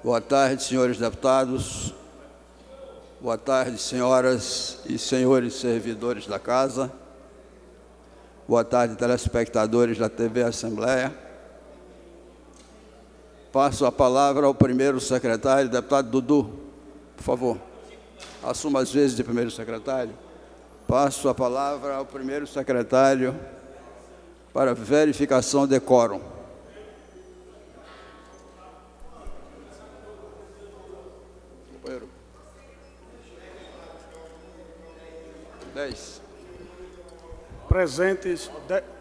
Boa tarde, senhores deputados. Boa tarde, senhoras e senhores servidores da Casa. Boa tarde, telespectadores da TV Assembleia. Passo a palavra ao primeiro secretário, deputado Dudu, por favor. Assuma as vezes de primeiro secretário. Passo a palavra ao primeiro secretário para verificação de quórum. Companheiro. 10. Presentes,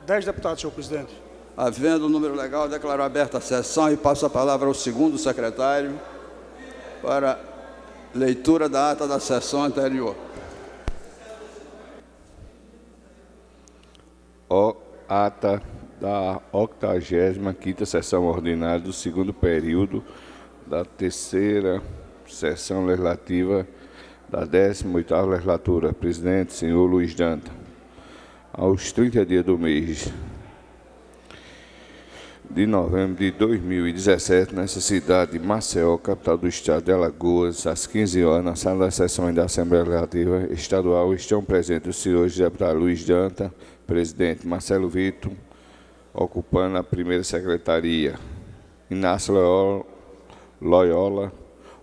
10 deputados, senhor presidente. Havendo o número legal, declaro aberta a sessão e passo a palavra ao segundo secretário para leitura da ata da sessão anterior. Ata da 85ª sessão ordinária do segundo período da terceira sessão legislativa da 18ª legislatura. Presidente, senhor Luiz Janta. Aos 30 dias do mês de novembro de 2017, nessa cidade de Maceió, capital do estado de Alagoas, às 15 horas, na sala das sessões da Assembleia Legislativa Estadual, estão presentes os senhores deputados Luiz Janta, presidente, Marcelo Vitor, ocupando a primeira secretaria, Inácio Loyola,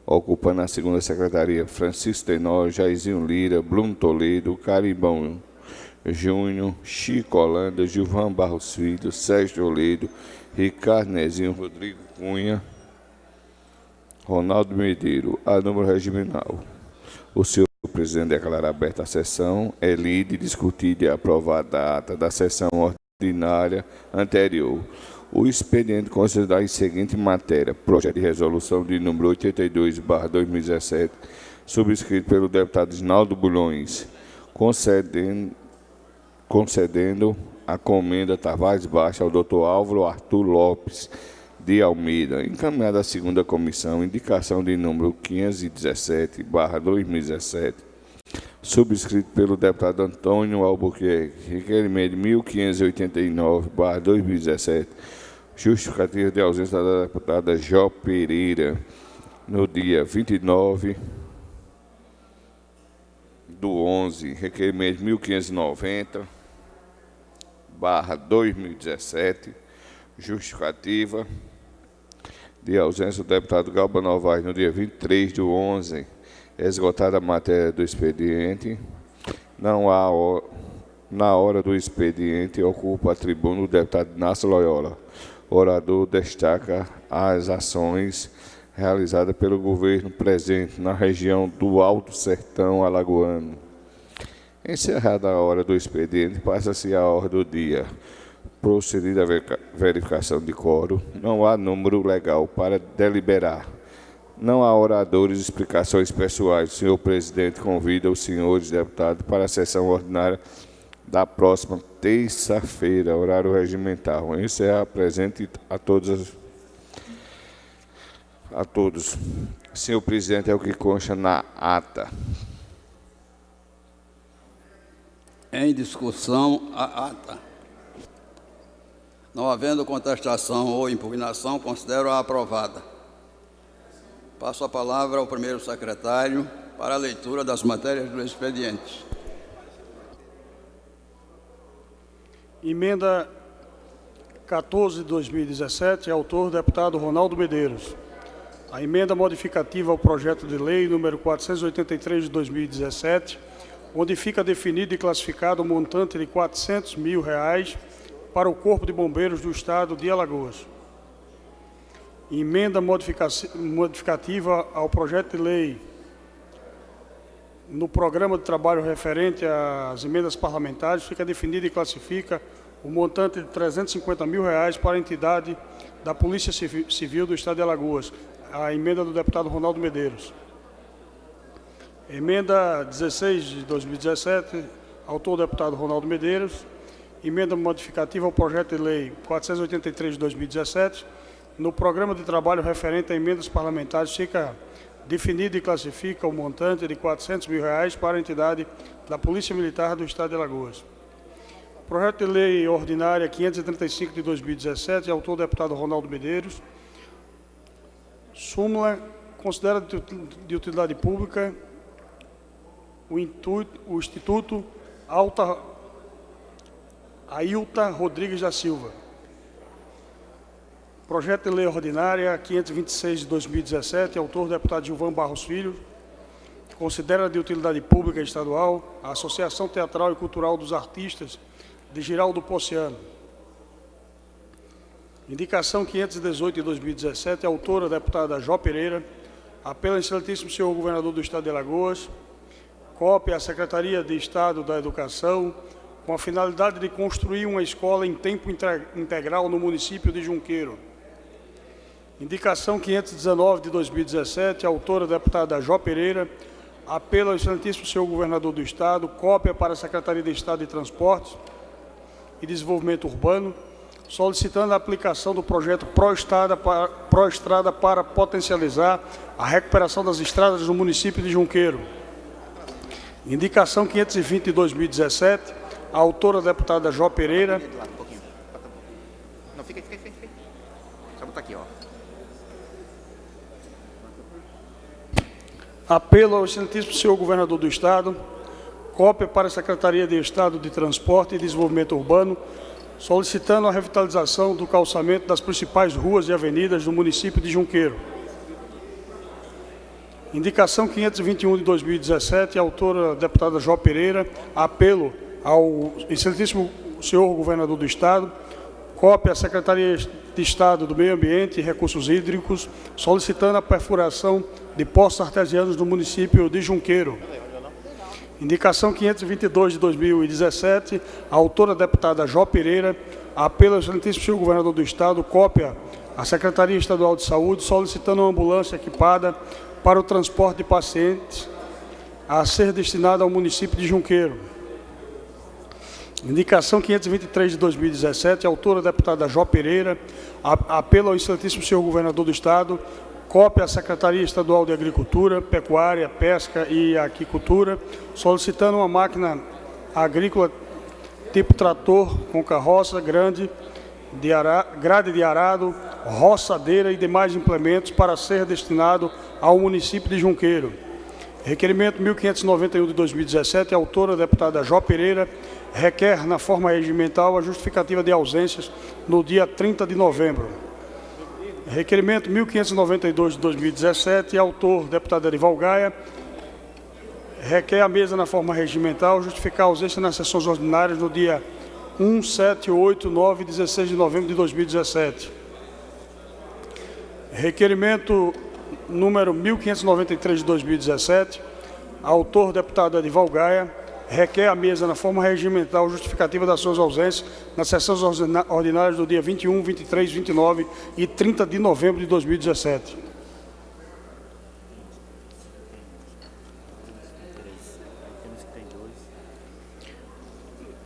ocupando a segunda secretaria, Francisco Tenório, Jairzinho Lira, Bruno Toledo, Carimbão Júnior, Chico Holanda, Gilvan Barros Filho, Sérgio Toledo, Ricardo Nezinho, Rodrigo Cunha, Ronaldo Medeiro. A número regimental. O senhor presidente declara aberta a sessão. É lida, discutida e aprovada a ata da sessão ordinária anterior. O expediente considera a seguinte matéria: projeto de resolução de número 82/2017, subscrito pelo deputado Ginaldo Bulhões, concedendo a comenda Tavares Baixa ao doutor Álvaro Arthur Lopes de Almeida, encaminhada à segunda comissão, indicação de número 517/2017, subscrito pelo deputado Antônio Albuquerque, requerimento 1589/2017, justificativa de ausência da deputada Jó Pereira, no dia 29/11, requerimento 1590/2017, justificativa de ausência do deputado Galba Novaes, no dia 23/11, esgotada a matéria do expediente. Não há na hora do expediente, ocupa a tribuna o deputado Inácio Loyola. Orador destaca as ações realizadas pelo governo presente na região do Alto Sertão Alagoano. Encerrada a hora do expediente, passa-se a hora do dia. Procedida a verificação de quórum, não há número legal para deliberar. Não há oradores e explicações pessoais. O senhor presidente convida os senhores deputados para a sessão ordinária da próxima terça-feira, horário regimental. Encerrar presente a todos. Senhor presidente, é o que consta na ata. Em discussão, a ata. Não havendo contestação ou impugnação, considero-a aprovada. Passo a palavra ao primeiro secretário para a leitura das matérias do expediente. Emenda 14 de 2017, autor deputado Ronaldo Medeiros. A emenda modificativa ao projeto de lei número 483 de 2017, onde fica definido e classificado o montante de R$400 mil para o Corpo de Bombeiros do Estado de Alagoas. Emenda modificativa ao projeto de lei no programa de trabalho referente às emendas parlamentares, fica definido e classifica o montante de R$350 mil para a entidade da Polícia Civil do Estado de Alagoas. A emenda do deputado Ronaldo Medeiros. Emenda 16 de 2017, autor do deputado Ronaldo Medeiros. Emenda modificativa ao projeto de lei 483 de 2017. No programa de trabalho referente a emendas parlamentares, fica definido e classifica o montante de R$400 mil para a entidade da Polícia Militar do Estado de Alagoas. Projeto de Lei Ordinária 535 de 2017, autor o deputado Ronaldo Medeiros. Súmula: considera de utilidade pública o Instituto Ailta Rodrigues da Silva. Projeto de Lei Ordinária 526 de 2017, autor o deputado Gilvan Barros Filho. Considera de utilidade pública estadual a Associação Teatral e Cultural dos Artistas de Giraldo Ponciano. Indicação 518 de 2017, autora a deputada Jó Pereira. Apelo ao excelentíssimo senhor governador do Estado de Alagoas. Cópia à Secretaria de Estado da Educação, com a finalidade de construir uma escola em tempo integral no município de Junqueiro. Indicação 519 de 2017, autora a deputada Jó Pereira. Apelo ao excelentíssimo senhor governador do Estado, cópia para a Secretaria de Estado de Transportes e Desenvolvimento Urbano, solicitando a aplicação do projeto Proestrada para potencializar a recuperação das estradas no município de Junqueiro. Indicação 520 de 2017, a autora a deputada Jó Pereira. Não, fica. Só botar aqui, ó. Apelo ao excelentíssimo senhor governador do Estado, cópia para a Secretaria de Estado de Transporte e Desenvolvimento Urbano, solicitando a revitalização do calçamento das principais ruas e avenidas do município de Junqueiro. Indicação 521 de 2017, autora a deputada Jó Pereira. Apelo ao excelentíssimo senhor governador do Estado, cópia à Secretaria de Estado do Meio Ambiente e Recursos Hídricos, solicitando a perfuração de poços artesianos no município de Junqueiro. Indicação 522 de 2017, a autora a deputada Jó Pereira. Apelo ao excelentíssimo senhor governador do Estado, cópia à Secretaria Estadual de Saúde, solicitando uma ambulância equipada para o transporte de pacientes a ser destinada ao município de Junqueiro. Indicação 523 de 2017, autora a deputada Jó Pereira. Apelo ao excelentíssimo senhor governador do Estado, cópia à Secretaria Estadual de Agricultura, Pecuária, Pesca e Aquicultura, solicitando uma máquina agrícola tipo trator com carroça grade de arado, roçadeira e demais implementos para ser destinado ao município de Junqueiro. Requerimento 1591 de 2017, autora a deputada Jó Pereira, requer na forma regimental a justificativa de ausências no dia 30 de novembro. Requerimento 1592 de 2017, autor deputado Erival Gaia, requer a mesa na forma regimental justificar a ausência nas sessões ordinárias no dia 1, 7, 8, 9 e 16 de novembro de 2017. Requerimento número 1593 de 2017, autor deputado Erival Gaia, requer a mesa na forma regimental justificativa das suas ausências nas sessões ordinárias do dia 21, 23, 29 e 30 de novembro de 2017.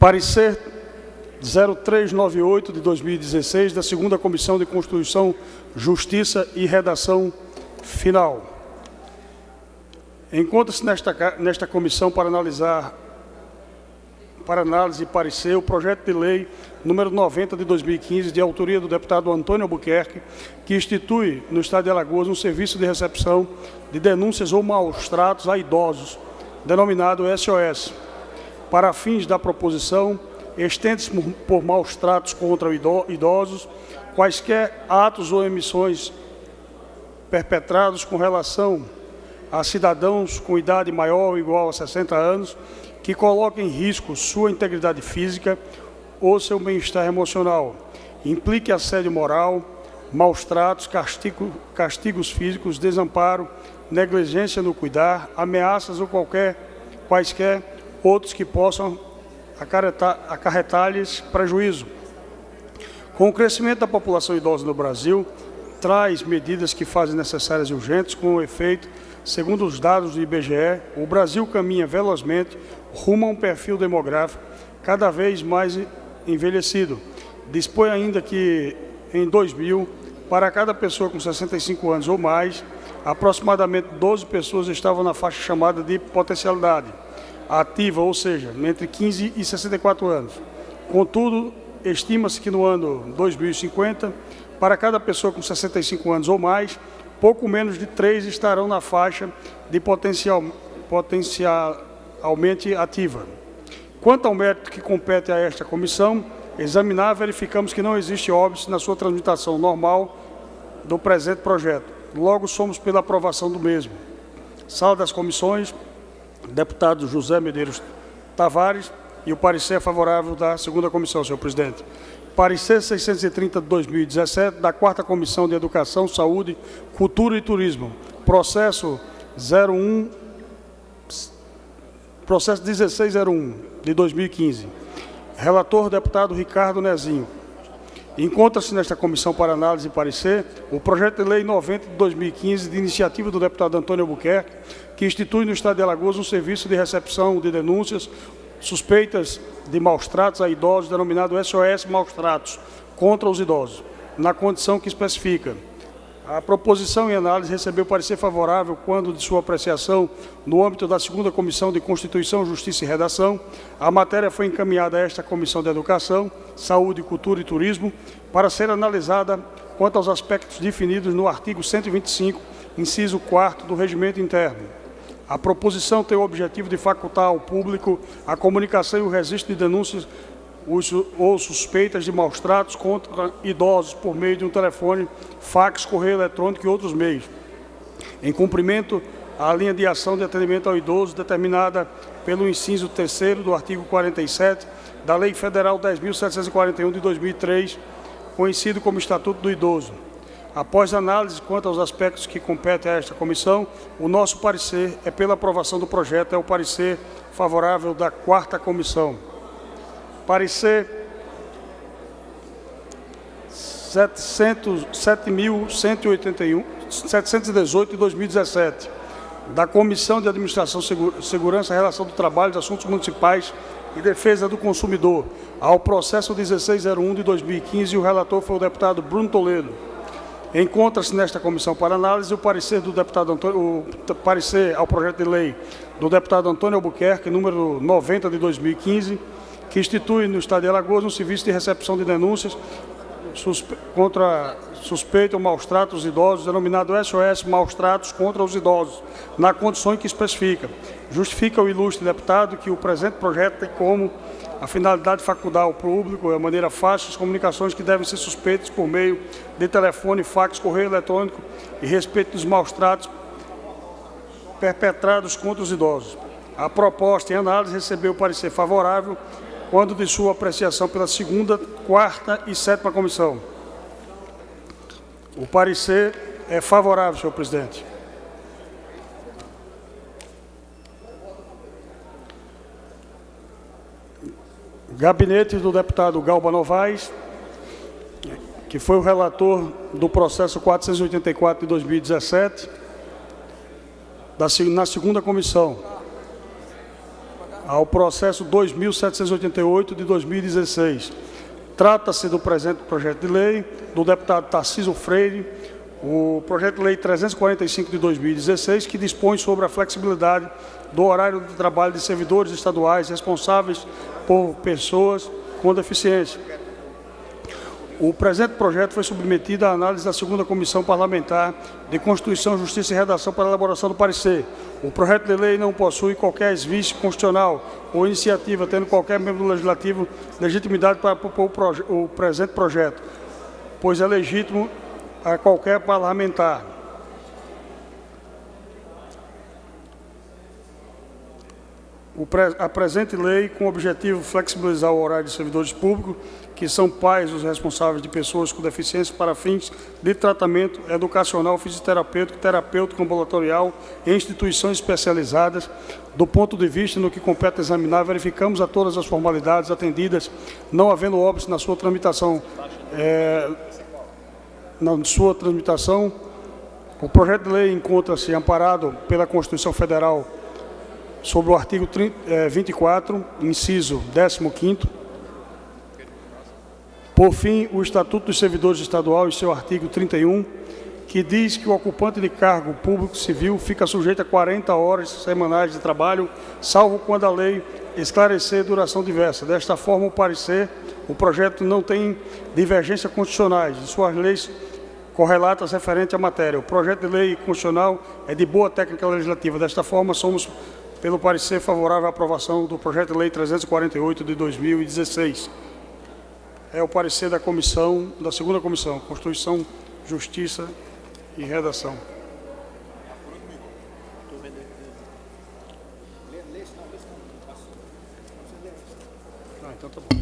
Parecer 0398 de 2016 da 2ª Comissão de Constituição, Justiça e Redação Final. Encontra-se nesta comissão para análise e parecer o projeto de lei número 90 de 2015, de autoria do deputado Antônio Albuquerque, que institui no Estado de Alagoas um serviço de recepção de denúncias ou maus-tratos a idosos, denominado SOS. Para fins da proposição, estende-se por maus-tratos contra idosos, quaisquer atos ou emissões perpetrados com relação a cidadãos com idade maior ou igual a 60 anos, que coloquem em risco sua integridade física ou seu bem-estar emocional, implique assédio moral, maus-tratos, castigos físicos, desamparo, negligência no cuidar, ameaças ou quaisquer outros que possam acarretar-lhes prejuízo. Com o crescimento da população idosa no Brasil, traz medidas que fazem necessárias e urgentes, com efeito, segundo os dados do IBGE, o Brasil caminha velozmente rumo a um perfil demográfico cada vez mais envelhecido. Dispõe ainda que, em 2000, para cada pessoa com 65 anos ou mais, aproximadamente 12 pessoas estavam na faixa chamada de potencialidade ativa, ou seja, entre 15 e 64 anos. Contudo, estima-se que no ano 2050, para cada pessoa com 65 anos ou mais, pouco menos de 3 estarão na faixa de potencialmente ativa. Quanto ao mérito que compete a esta comissão, examinar, verificamos que não existe óbice na sua tramitação normal do presente projeto. Logo, somos pela aprovação do mesmo. Sala das comissões, deputado José Medeiros Tavares, e o parecer é favorável da segunda comissão, senhor presidente. Parecer 630 de 2017, da quarta comissão de Educação, Saúde, Cultura e Turismo. Processo 1601 de 2015. Relator, deputado Ricardo Nezinho. Encontra-se nesta comissão para análise e parecer o projeto de lei 90 de 2015, de iniciativa do deputado Antônio Albuquerque, que institui no Estado de Alagoas um serviço de recepção de denúncias suspeitas de maus-tratos a idosos, denominado SOS Maus-Tratos contra os idosos, na condição que especifica. A proposição em análise recebeu parecer favorável quando, de sua apreciação, no âmbito da segunda Comissão de Constituição, Justiça e Redação, a matéria foi encaminhada a esta Comissão de Educação, Saúde, Cultura e Turismo, para ser analisada quanto aos aspectos definidos no artigo 125, inciso 4º do Regimento Interno. A proposição tem o objetivo de facultar ao público a comunicação e o registro de denúncias ou suspeitas de maus-tratos contra idosos por meio de um telefone, fax, correio eletrônico e outros meios, em cumprimento à linha de ação de atendimento ao idoso determinada pelo inciso 3º do artigo 47 da Lei Federal 10.741 de 2003, conhecido como Estatuto do Idoso. Após análise quanto aos aspectos que competem a esta comissão, o nosso parecer é pela aprovação do projeto, é o parecer favorável da quarta comissão. Parecer 718 de 2017, da Comissão de Administração, Segurança, Relação do Trabalho, Assuntos Municipais e Defesa do Consumidor, ao processo 1601 de 2015, e o relator foi o deputado Bruno Toledo. Encontra-se nesta comissão para análise o parecer do deputado parecer ao projeto de lei do deputado Antônio Albuquerque, número 90 de 2015, que institui no Estado de Alagoas um serviço de recepção de denúncias contra suspeita ou maus-tratos aos idosos, denominado SOS Maus-Tratos contra os idosos, na condição em que especifica. Justifica o ilustre deputado que o presente projeto tem como a finalidade de facultar ao público, de maneira fácil, as comunicações que devem ser suspeitas por meio de telefone, fax, correio eletrônico e respeito dos maus-tratos perpetrados contra os idosos. A proposta em análise recebeu parecer favorável quando de sua apreciação pela segunda, quarta e sétima comissão. O parecer é favorável, senhor presidente. Gabinete do deputado Galba Novaes, que foi o relator do processo 484 de 2017, na segunda comissão, ao processo 2788 de 2016. Trata-se do presente projeto de lei do deputado Tarcísio Freire, o projeto de lei 345 de 2016, que dispõe sobre a flexibilidade do horário de trabalho de servidores estaduais responsáveis por pessoas com deficiência. O presente projeto foi submetido à análise da segunda Comissão Parlamentar de Constituição, Justiça e Redação para elaboração do parecer. O projeto de lei não possui qualquer vício constitucional ou iniciativa, tendo qualquer membro legislativo legitimidade para propor o presente projeto, pois é legítimo a qualquer parlamentar. A presente lei, com o objetivo de flexibilizar o horário de servidores públicos, que são pais os responsáveis de pessoas com deficiência para fins de tratamento educacional, fisioterapêutico, terapêutico, ambulatorial em instituições especializadas. Do ponto de vista no que compete examinar, verificamos a todas as formalidades atendidas, não havendo óbice na sua tramitação. O projeto de lei encontra-se amparado pela Constituição Federal sobre o artigo 24, inciso 15º. Por fim, o Estatuto dos Servidores Estaduais, em seu artigo 31, que diz que o ocupante de cargo público civil fica sujeito a 40 horas semanais de trabalho, salvo quando a lei esclarecer duração diversa. Desta forma, o projeto não tem divergência constitucionais de suas leis correlatas referentes à matéria. O projeto de lei constitucional é de boa técnica legislativa. Desta forma, somos pelo parecer favorável à aprovação do projeto de lei 348 de 2016. É o parecer da comissão, da segunda comissão, Constituição, Justiça e Redação. Então tá bom.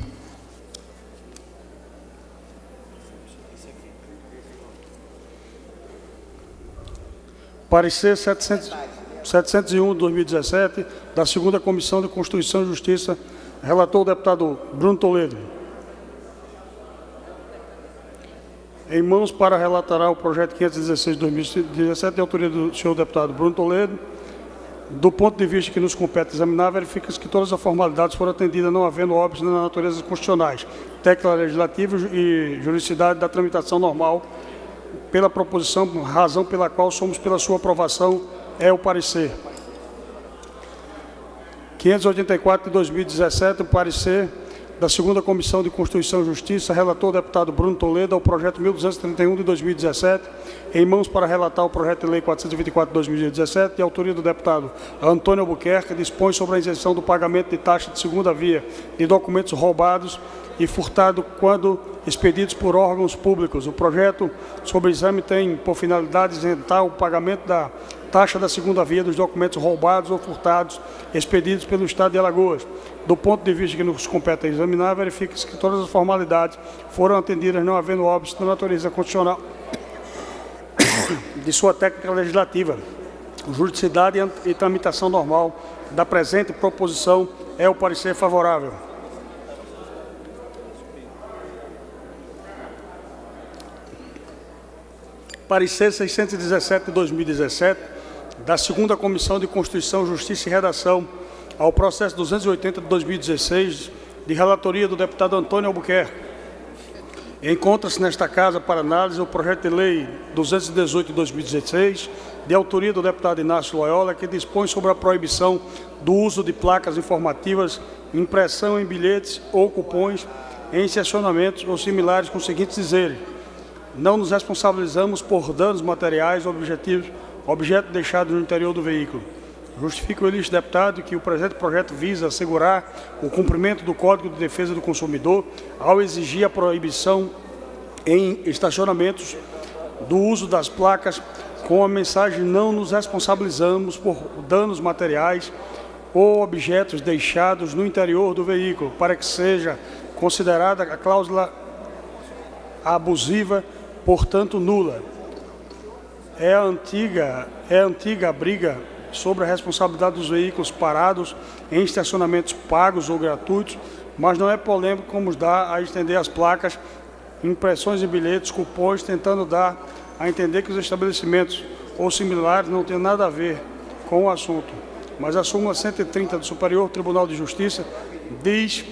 Parecer 701 de 2017, da segunda comissão de Constituição e Justiça, relator o deputado Bruno Toledo. Em mãos para relatar o projeto 516 de 2017, de autoria do senhor deputado Bruno Toledo. Do ponto de vista que nos compete examinar, verifica-se que todas as formalidades foram atendidas, não havendo óbitos na natureza constitucionais, técnica legislativa e juridicidade da tramitação normal pela proposição, razão pela qual somos pela sua aprovação, é o parecer. 584 de 2017, o parecer da segunda Comissão de Constituição e Justiça, relator o deputado Bruno Toledo, ao projeto 1231 de 2017, em mãos para relatar o projeto de lei 424 de 2017, de autoria do deputado Antônio Albuquerque, dispõe sobre a isenção do pagamento de taxa de segunda via de documentos roubados e furtados quando expedidos por órgãos públicos. O projeto sobre exame tem por finalidade isentar o pagamento da taxa da segunda via dos documentos roubados ou furtados expedidos pelo Estado de Alagoas. Do ponto de vista que nos compete examinar, verifica-se que todas as formalidades foram atendidas, não havendo óbitos da natureza constitucional de sua técnica legislativa. Juridicidade e tramitação normal da presente proposição é o parecer favorável. Parecer 617 de 2017, da segunda Comissão de Constituição, Justiça e Redação, ao processo 280 de 2016, de relatoria do deputado Antônio Albuquerque. Encontra-se nesta casa para análise o projeto de lei 218 de 2016, de autoria do deputado Inácio Loyola, que dispõe sobre a proibição do uso de placas informativas, impressão em bilhetes ou cupons, em estacionamentos ou similares, com os seguintes dizeres: não nos responsabilizamos por danos materiais ou objeto deixado no interior do veículo. Justifica o ilustro deputado que o presente projeto visa assegurar o cumprimento do Código de Defesa do Consumidor ao exigir a proibição em estacionamentos do uso das placas com a mensagem: não nos responsabilizamos por danos materiais ou objetos deixados no interior do veículo, para que seja considerada a cláusula abusiva, portanto nula. É a antiga briga sobre a responsabilidade dos veículos parados em estacionamentos pagos ou gratuitos, mas não é polêmico como dá a estender as placas, impressões em bilhetes, cupons, tentando dar a entender que os estabelecimentos ou similares não têm nada a ver com o assunto. Mas a súmula 130 do Superior Tribunal de Justiça diz: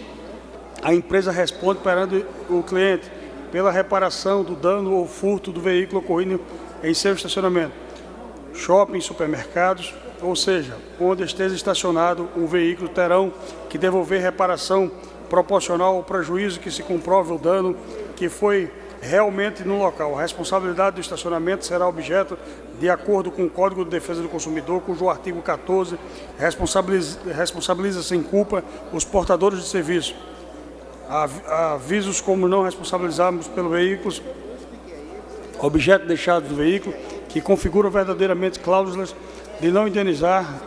a empresa responde perante o cliente pela reparação do dano ou furto do veículo ocorrido em seu estacionamento, shopping, supermercados, ou seja, onde esteja estacionado o veículo, terão que devolver reparação proporcional ao prejuízo que se comprove o dano que foi realmente no local. A responsabilidade do estacionamento será objeto de acordo com o Código de Defesa do Consumidor, cujo artigo 14 responsabiliza sem culpa os portadores de serviço. Avisos como não responsabilizarmos pelo veículo, objeto deixado do veículo, que configuram verdadeiramente cláusulas de não indenizar,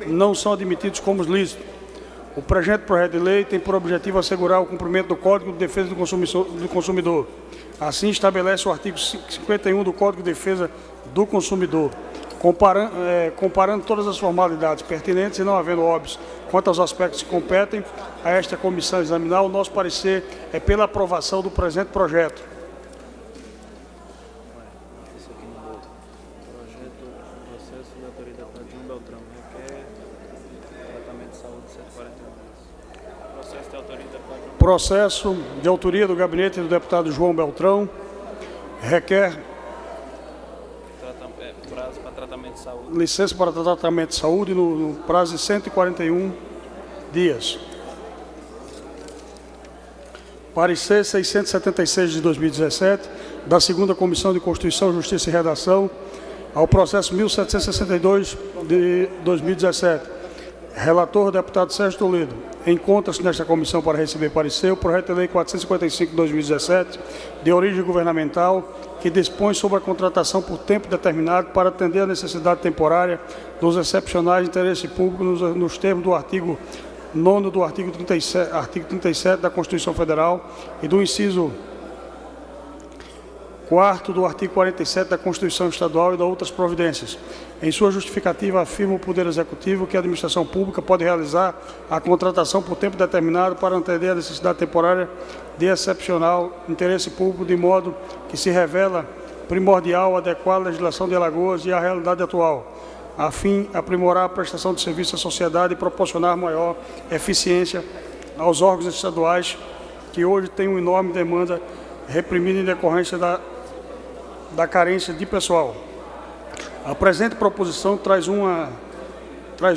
não são admitidos como lícitos. O presente projeto de lei tem por objetivo assegurar o cumprimento do Código de Defesa do Consumidor. Assim estabelece o artigo 51 do Código de Defesa do Consumidor, comparando todas as formalidades pertinentes e não havendo óbitos quanto aos aspectos que competem a esta comissão examinar. O nosso parecer é pela aprovação do presente projeto. Processo de autoria do gabinete do deputado João Beltrão, requer tratamento de saúde. Licença para tratamento de saúde no prazo de 141 dias. Parecer 676 de 2017, da 2ª Comissão de Constituição, Justiça e Redação, ao processo 1762 de 2017. Relator, o deputado Sérgio Toledo. Encontra-se nesta comissão para receber parecer o projeto de lei 455 de 2017, de origem governamental, que dispõe sobre a contratação por tempo determinado para atender a necessidade temporária dos excepcionais de interesse público nos termos do artigo 9º do artigo 37 da Constituição Federal e do inciso 4º do artigo 47 da Constituição Estadual e de outras providências. Em sua justificativa, afirma o Poder Executivo que a administração pública pode realizar a contratação por tempo determinado para atender a necessidade temporária de excepcional interesse público, de modo que se revela primordial adequar a legislação de Alagoas e à realidade atual, a fim de aprimorar a prestação de serviço à sociedade e proporcionar maior eficiência aos órgãos estaduais que hoje têm uma enorme demanda reprimida em decorrência da carência de pessoal. A presente proposição traz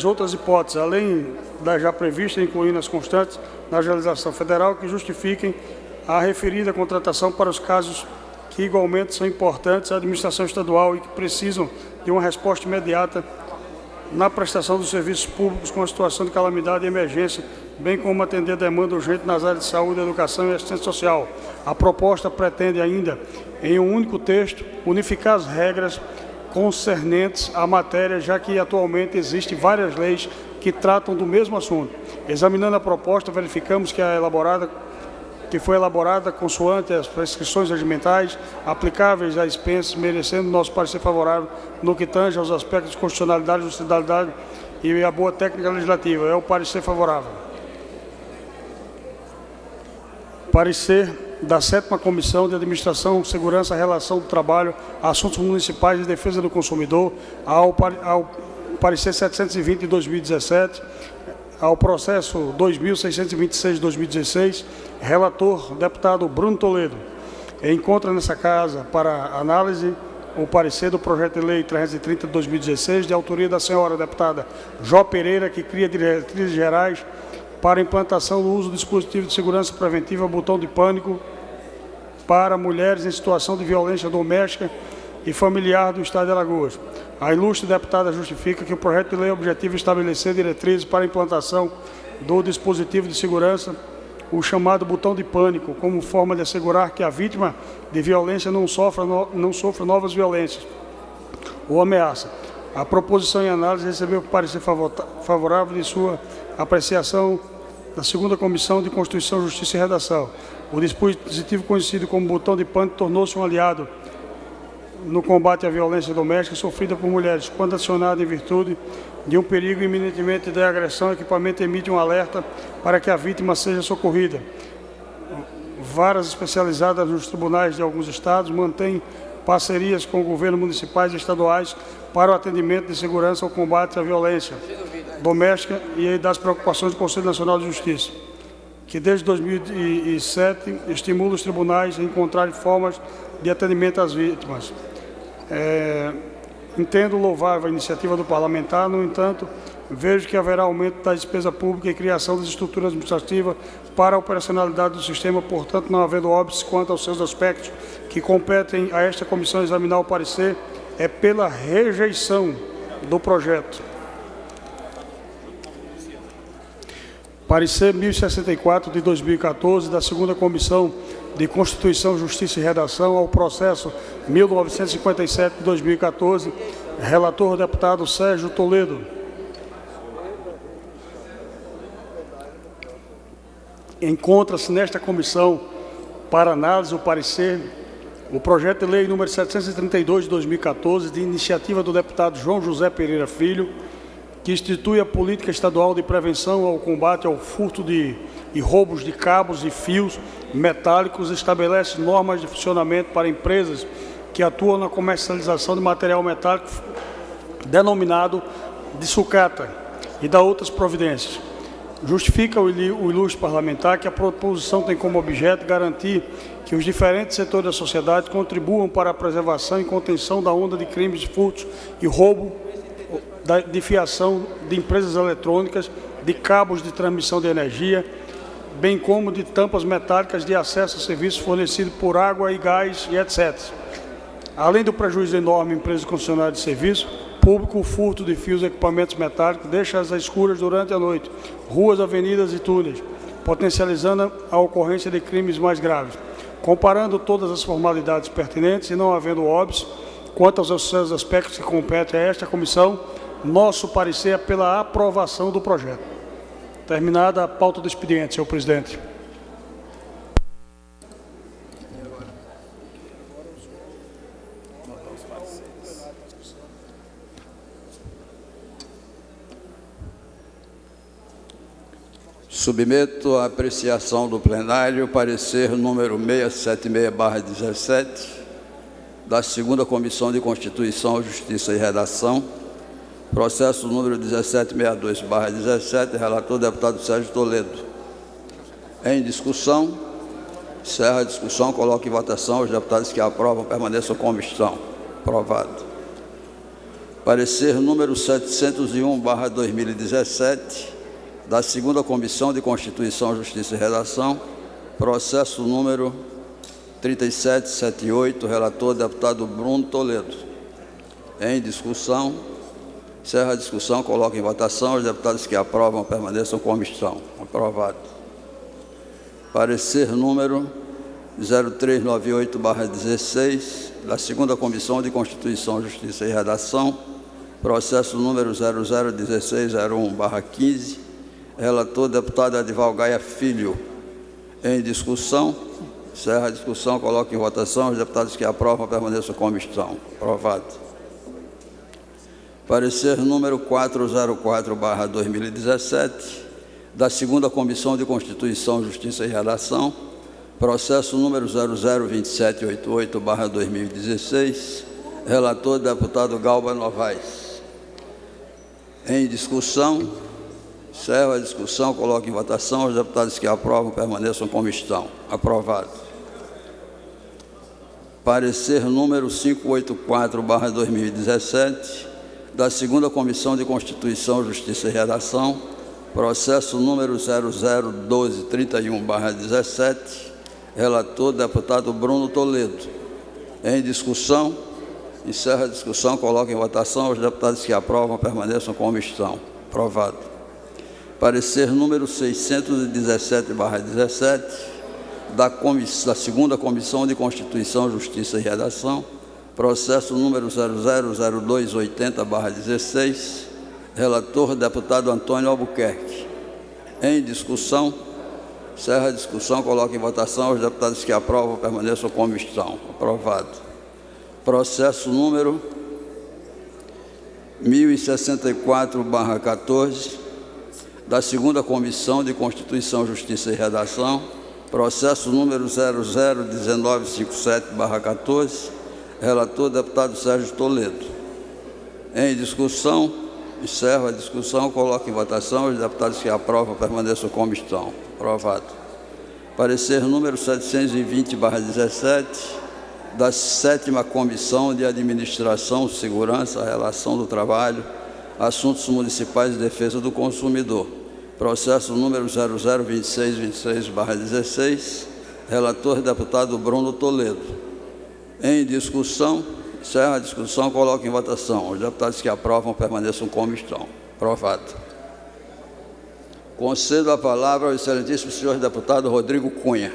outras hipóteses, além das já previstas, incluindo as constantes na legislação federal, que justifiquem a referida contratação para os casos que igualmente são importantes à administração estadual e que precisam de uma resposta imediata na prestação dos serviços públicos com a situação de calamidade e emergência, bem como atender a demanda urgente nas áreas de saúde, educação e assistência social. A proposta pretende ainda, em um único texto, unificar as regras concernentes à matéria, já que atualmente existem várias leis que tratam do mesmo assunto. Examinando a proposta, verificamos que foi elaborada consoante as prescrições regimentais aplicáveis a expensas, merecendo nosso parecer favorável no que tange aos aspectos de constitucionalidade, justiçabilidade e a boa técnica legislativa. É o parecer favorável. Parecer da 7ª Comissão de Administração, Segurança, Relação do Trabalho, Assuntos Municipais e Defesa do Consumidor, ao parecer 720 de 2017, ao processo 2626 de 2016, relator, deputado Bruno Toledo. Encontra nessa casa para análise o parecer do projeto de lei 330 de 2016, de autoria da senhora deputada Jó Pereira, que cria diretrizes gerais para a implantação do uso do dispositivo de segurança preventiva botão de pânico para mulheres em situação de violência doméstica e familiar do Estado de Alagoas. A ilustre deputada justifica que o projeto de lei objetiva estabelecer diretrizes para a implantação do dispositivo de segurança, o chamado botão de pânico, como forma de assegurar que a vítima de violência não sofra novas violências ou ameaça. A proposição em análise recebeu parecer favorável de sua apreciação da 2ª Comissão de Constituição, Justiça e Redação. O dispositivo conhecido como botão de pânico tornou-se um aliado no combate à violência doméstica sofrida por mulheres, quando acionado em virtude de um perigo iminentemente de agressão, o equipamento emite um alerta para que a vítima seja socorrida. Varas especializadas nos tribunais de alguns estados mantêm parcerias com governos municipais e estaduais para o atendimento de segurança ao combate à violência doméstica e das preocupações do Conselho Nacional de Justiça, que desde 2007 estimula os tribunais a encontrarem formas de atendimento às vítimas. Entendo louvável a iniciativa do parlamentar, no entanto, vejo que haverá aumento da despesa pública e criação das estruturas administrativas para a operacionalidade do sistema, portanto, não havendo óbices quanto aos seus aspectos que competem a esta comissão examinar o parecer, é pela rejeição do projeto. Parecer 1064 de 2014, da 2ª Comissão de Constituição, Justiça e Redação, ao processo 1957 de 2014, relator deputado Sérgio Toledo. Encontra-se nesta comissão para análise o parecer, o projeto de lei número 732 de 2014, de iniciativa do deputado João José Pereira Filho, que institui a política estadual de prevenção ao combate ao furto e roubos de cabos e fios metálicos, estabelece normas de funcionamento para empresas que atuam na comercialização de material metálico denominado de sucata e dá outras providências. Justifica o ilustre parlamentar que a proposição tem como objeto garantir que os diferentes setores da sociedade contribuam para a preservação e contenção da onda de crimes de furto e roubo de fiação de empresas eletrônicas, de cabos de transmissão de energia, bem como de tampas metálicas de acesso a serviços fornecidos por água e gás e etc. Além do prejuízo enorme em empresas concessionárias de serviço público, o furto de fios e equipamentos metálicos deixa-as escuras durante a noite, ruas, avenidas e túneis, potencializando a ocorrência de crimes mais graves. Comparando todas as formalidades pertinentes e não havendo óbitos, quanto aos seus aspectos que competem a esta comissão, nosso parecer é pela aprovação do projeto. Terminada a pauta do expediente, senhor presidente. Submeto à apreciação do plenário o parecer número 676/17 da 2ª Comissão de Constituição, Justiça e Redação, processo número 1762/17, relator deputado Sérgio Toledo. Em discussão, encerra a discussão, coloco em votação. Os deputados que aprovam permaneçam como estão. Aprovado. Parecer número 701/2017, da 2ª Comissão de Constituição, Justiça e Redação, processo número 3778, relator deputado Bruno Toledo. Em discussão, encerra a discussão, coloco em votação. Os deputados que aprovam permaneçam como estão. Aprovado. Parecer número 0398/16, da 2ª Comissão de Constituição, Justiça e Redação, processo número 001601/15, relator deputado Edival Gaia Filho. Em discussão, encerra a discussão, coloco em votação. Os deputados que aprovam permaneçam como estão. Aprovado. Parecer número 404/2017, da 2ª Comissão de Constituição, Justiça e Redação, processo número 002788/2016, relator deputado Galba Novaes. Em discussão, encerro a discussão, coloco em votação. Os deputados que aprovam permaneçam como estão. Aprovado. Parecer número 584/2017, da 2ª Comissão de Constituição, Justiça e Redação, processo número 001231/17, relator deputado Bruno Toledo. Em discussão, encerra a discussão, coloco em votação. Os deputados que aprovam permaneçam como estão. Aprovado. Parecer número 617/17, da 2ª Comissão de Constituição, Justiça e Redação, processo número 000280/16, relator deputado Antônio Albuquerque. Em discussão, encerra a discussão, coloco em votação. Os deputados que aprovam permaneçam como estão. Aprovado. Processo número 1064/14, da 2ª Comissão de Constituição, Justiça e Redação, processo número 001957/14, relator deputado Sérgio Toledo. Em discussão, encerro a discussão, coloco em votação. Os deputados que aprovam permaneçam como estão. Aprovado. Parecer número 720/17, da 7ª Comissão de Administração, Segurança, Relação do Trabalho, Assuntos Municipais e Defesa do Consumidor, processo número 002626/16, relator deputado Bruno Toledo. Em discussão, encerra a discussão, coloco em votação. Os deputados que aprovam permaneçam como estão. Aprovado. Concedo a palavra ao excelentíssimo senhor deputado Rodrigo Cunha.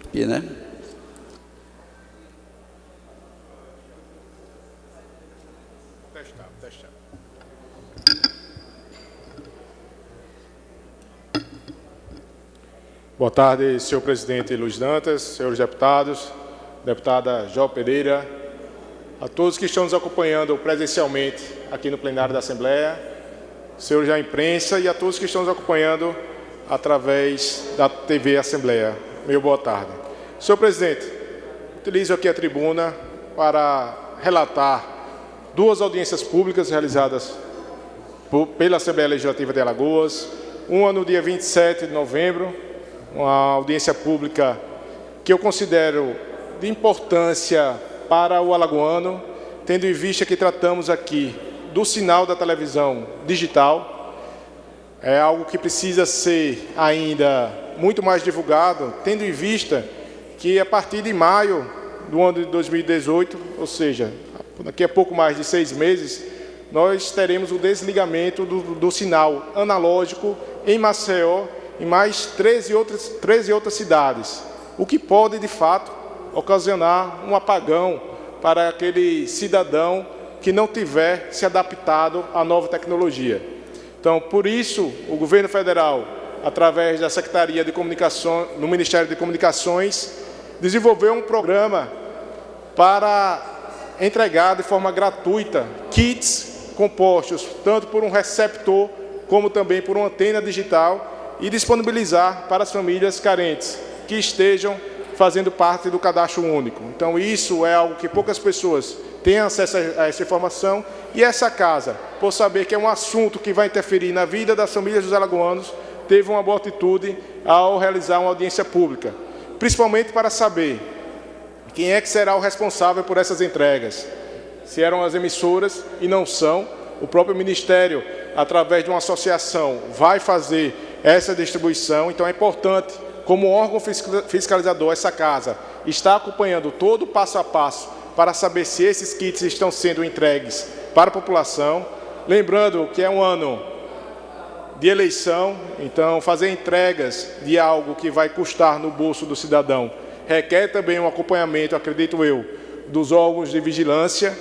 Aqui, né? Testar. Boa tarde, senhor presidente Luiz Dantas, senhores deputados, deputada Jó Pereira, a todos que estão nos acompanhando presencialmente aqui no plenário da Assembleia, senhores da imprensa e a todos que estão nos acompanhando através da TV Assembleia. Meu boa tarde. Senhor presidente, utilizo aqui a tribuna para relatar 2 audiências públicas realizadas pela Assembleia Legislativa de Alagoas, uma no dia 27 de novembro, uma audiência pública que eu considero de importância para o alagoano, tendo em vista que tratamos aqui do sinal da televisão digital. É algo que precisa ser ainda muito mais divulgado, tendo em vista que a partir de maio do ano de 2018, ou seja, daqui a pouco mais de 6 meses, nós teremos o desligamento do sinal analógico em Maceió e mais 13 outras cidades, o que pode, de fato, ocasionar um apagão para aquele cidadão que não tiver se adaptado à nova tecnologia. Então, por isso, o governo federal, através da Secretaria de Comunicação, no Ministério de Comunicações, desenvolveu um programa para entregar de forma gratuita kits compostos tanto por um receptor como também por uma antena digital e disponibilizar para as famílias carentes que estejam fazendo parte do cadastro único. Então, isso é algo que poucas pessoas têm acesso a essa informação, e essa casa, por saber que é um assunto que vai interferir na vida das famílias dos alagoanos, teve uma boa atitude ao realizar uma audiência pública, principalmente para saber quem é que será o responsável por essas entregas. Se eram as emissoras, e não são, o próprio Ministério, através de uma associação, vai fazer essa distribuição. Então é importante, como órgão fiscalizador, essa casa está acompanhando todo o passo a passo para saber se esses kits estão sendo entregues para a população. Lembrando que é um ano de eleição, então fazer entregas de algo que vai custar no bolso do cidadão requer também um acompanhamento, acredito eu, dos órgãos de vigilância,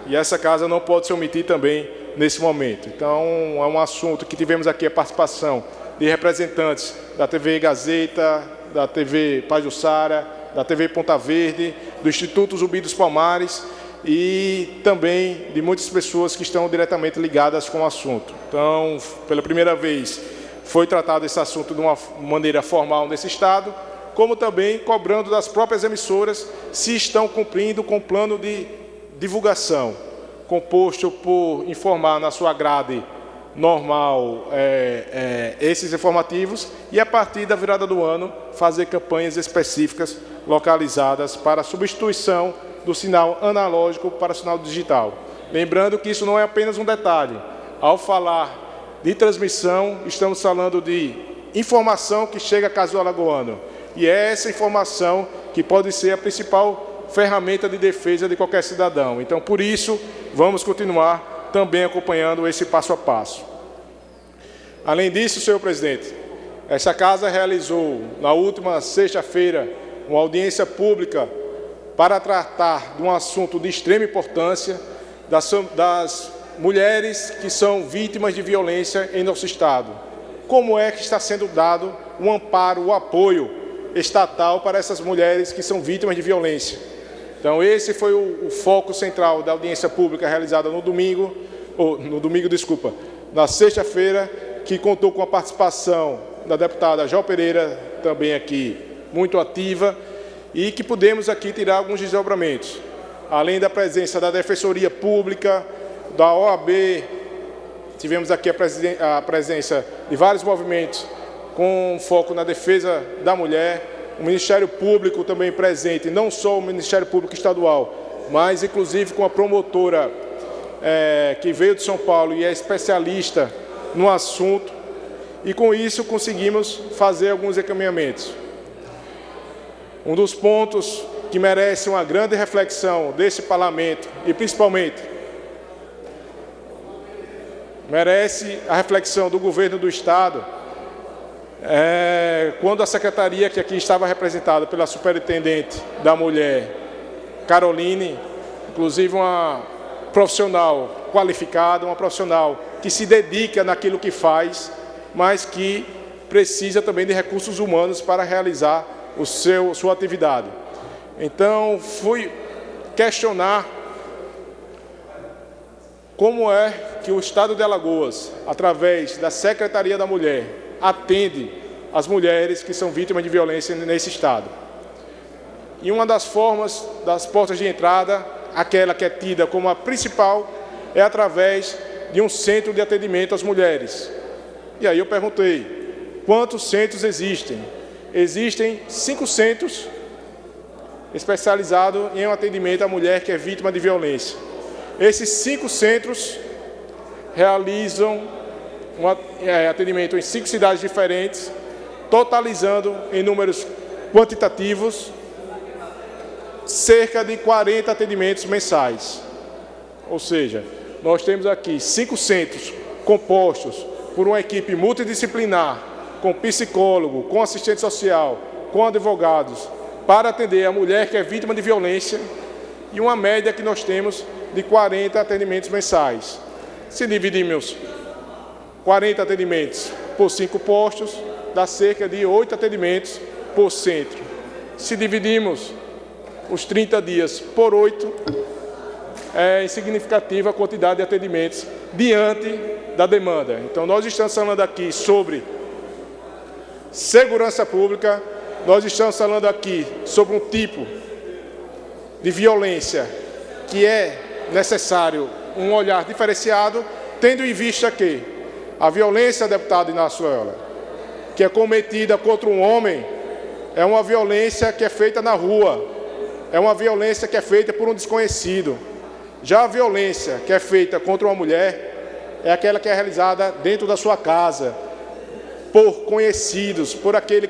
e essa casa não pode se omitir também nesse momento. Então, é um assunto que tivemos aqui a participação de representantes da TV Gazeta, da TV Pajuçara, da TV Ponta Verde, do Instituto Zumbi dos Palmares e também de muitas pessoas que estão diretamente ligadas com o assunto. Então, pela primeira vez, foi tratado esse assunto de uma maneira formal nesse Estado, como também cobrando das próprias emissoras se estão cumprindo com o plano de divulgação, composto por informar na sua grade normal esses informativos e, a partir da virada do ano, fazer campanhas específicas localizadas para a substituição do sinal analógico para o sinal digital. Lembrando que isso não é apenas um detalhe. Ao falar de transmissão, estamos falando de informação que chega a casa do alagoano. E é essa informação que pode ser a principal ferramenta de defesa de qualquer cidadão. Então, por isso, vamos continuar também acompanhando esse passo a passo. Além disso, senhor presidente, essa casa realizou, na última sexta-feira, uma audiência pública para tratar de um assunto de extrema importância das mulheres que são vítimas de violência em nosso Estado. Como é que está sendo dado o amparo, o apoio estatal para essas mulheres que são vítimas de violência? Então, esse foi o foco central da audiência pública realizada na sexta-feira, que contou com a participação da deputada Jó Pereira, também aqui muito ativa, e que pudemos aqui tirar alguns desdobramentos. Além da presença da Defensoria Pública, da OAB, tivemos aqui a presença de vários movimentos com foco na defesa da mulher, o Ministério Público também presente, não só o Ministério Público Estadual, mas inclusive com a promotora que veio de São Paulo e é especialista no assunto, e com isso conseguimos fazer alguns encaminhamentos. Um dos pontos que merece uma grande reflexão desse parlamento, e principalmente merece a reflexão do governo do Estado, quando a secretaria, que aqui estava representada pela superintendente da mulher, Caroline, inclusive uma profissional qualificada, uma profissional que se dedica naquilo que faz, mas que precisa também de recursos humanos para realizar sua atividade. Então, fui questionar como é que o Estado de Alagoas, através da Secretaria da Mulher, atende as mulheres que são vítimas de violência nesse Estado. E uma das formas, das portas de entrada, aquela que é tida como a principal, é através de um centro de atendimento às mulheres. E aí eu perguntei, quantos centros existem? Existem 5 centros especializados em um atendimento à mulher que é vítima de violência. Esses 5 centros realizam atendimento em 5 cidades diferentes, totalizando em números quantitativos cerca de 40 atendimentos mensais. Ou seja, nós temos aqui 5 centros compostos por uma equipe multidisciplinar, com psicólogo, com assistente social, com advogados, para atender a mulher que é vítima de violência, e uma média que nós temos de 40 atendimentos mensais. Se dividimos 40 atendimentos por 5 postos, dá cerca de 8 atendimentos por centro. Se dividimos os 30 dias por 8, é insignificativa a quantidade de atendimentos diante da demanda. Então, nós estamos falando aqui sobre segurança pública, nós estamos falando aqui sobre um tipo de violência que é necessário um olhar diferenciado, tendo em vista que a violência, deputado Inácio Loyola, que é cometida contra um homem, é uma violência que é feita na rua, é uma violência que é feita por um desconhecido. Já a violência que é feita contra uma mulher é aquela que é realizada dentro da sua casa, por conhecidos, por aquele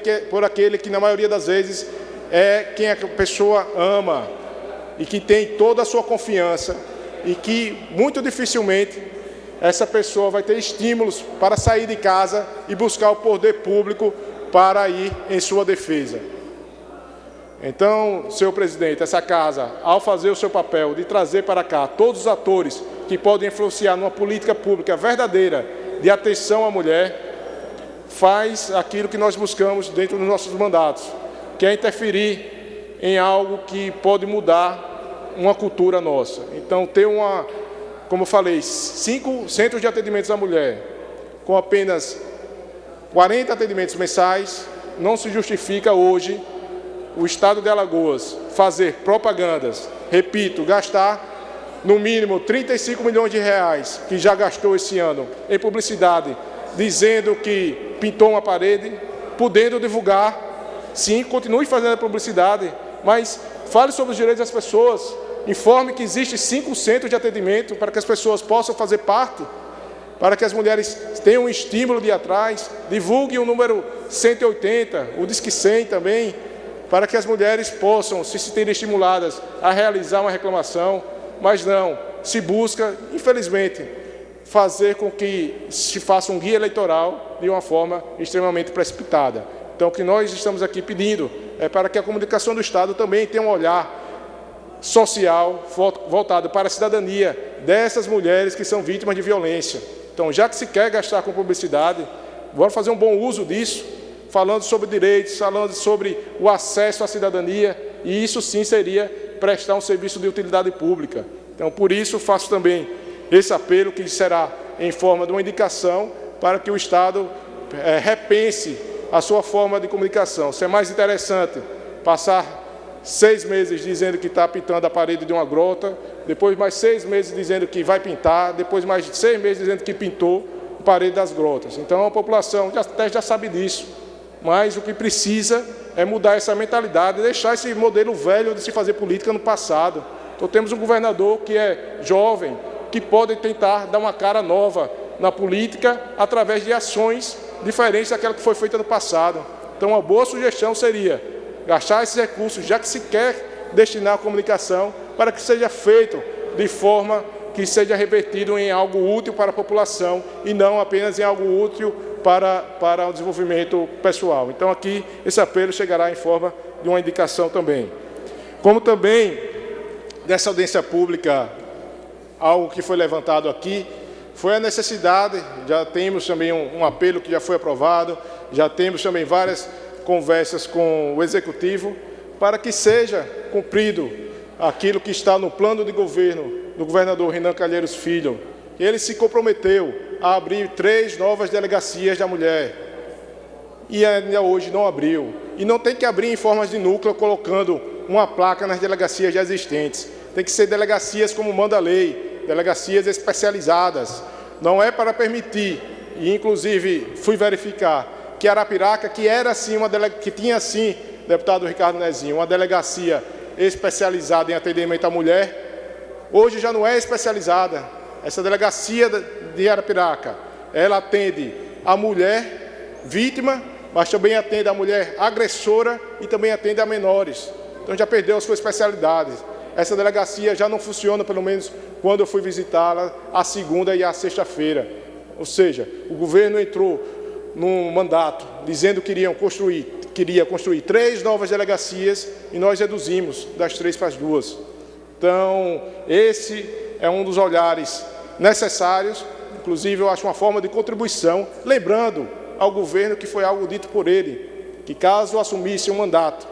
que na maioria das vezes é quem a pessoa ama e que tem toda a sua confiança e que muito dificilmente essa pessoa vai ter estímulos para sair de casa e buscar o poder público para ir em sua defesa. Então, senhor presidente, essa casa, ao fazer o seu papel de trazer para cá todos os atores que podem influenciar numa política pública verdadeira de atenção à mulher, faz aquilo que nós buscamos dentro dos nossos mandatos, que é interferir em algo que pode mudar uma cultura nossa. Então, ter como eu falei, 5 centros de atendimentos à mulher, com apenas 40 atendimentos mensais, não se justifica hoje o Estado de Alagoas fazer propagandas, repito, gastar no mínimo 35 milhões de reais, que já gastou esse ano, em publicidade, dizendo que pintou uma parede, podendo divulgar, sim, continue fazendo a publicidade, mas fale sobre os direitos das pessoas, informe que existem 5 centros de atendimento para que as pessoas possam fazer parte, para que as mulheres tenham um estímulo de ir atrás, divulgue o número 180, o Disque 100 também, para que as mulheres possam se sentirem estimuladas a realizar uma reclamação, mas não, se busca, infelizmente, fazer com que se faça um guia eleitoral de uma forma extremamente precipitada. Então, o que nós estamos aqui pedindo é para que a comunicação do Estado também tenha um olhar social voltado para a cidadania dessas mulheres que são vítimas de violência. Então, já que se quer gastar com publicidade, vamos fazer um bom uso disso, falando sobre direitos, falando sobre o acesso à cidadania, e isso sim seria prestar um serviço de utilidade pública. Então, por isso, faço também esse apelo, que será em forma de uma indicação, para que o Estado repense a sua forma de comunicação. Se é mais interessante passar 6 meses dizendo que está pintando a parede de uma grota, depois mais 6 meses dizendo que vai pintar, depois mais 6 meses dizendo que pintou a parede das grotas. Então, a população já sabe disso, mas o que precisa é mudar essa mentalidade, deixar esse modelo velho de se fazer política no passado. Então, temos um governador que é jovem, que pode tentar dar uma cara nova na política através de ações diferentes daquela que foi feita no passado. Então, uma boa sugestão seria gastar esses recursos, já que se quer destinar à comunicação, para que seja feito de forma que seja revertido em algo útil para a população e não apenas em algo útil para o desenvolvimento pessoal. Então, aqui, esse apelo chegará em forma de uma indicação também. Como também, dessa audiência pública, algo que foi levantado aqui, foi a necessidade, já temos também um apelo que já foi aprovado, já temos também várias conversas com o Executivo, para que seja cumprido aquilo que está no plano de governo do governador Renan Calheiros Filho. Ele se comprometeu a abrir 3 novas delegacias da mulher, e ainda hoje não abriu. E não tem que abrir em formas de núcleo, colocando uma placa nas delegacias já existentes. Tem que ser delegacias como manda a lei, delegacias especializadas. Não é para permitir, e inclusive fui verificar, que Arapiraca, que era assim que tinha sim, deputado Ricardo Nezinho, uma delegacia especializada em atendimento à mulher, hoje já não é especializada. Essa delegacia de Arapiraca, ela atende a mulher vítima, mas também atende a mulher agressora e também atende a menores. Então já perdeu a sua especialidade. Essa delegacia já não funciona, pelo menos quando eu fui visitá-la, a segunda e a sexta-feira. Ou seja, o governo entrou num mandato dizendo que queria construir 3 novas delegacias e nós reduzimos das 3 para as 2. Então, esse é um dos olhares necessários, inclusive eu acho uma forma de contribuição, lembrando ao governo que foi algo dito por ele, que caso assumisse um mandato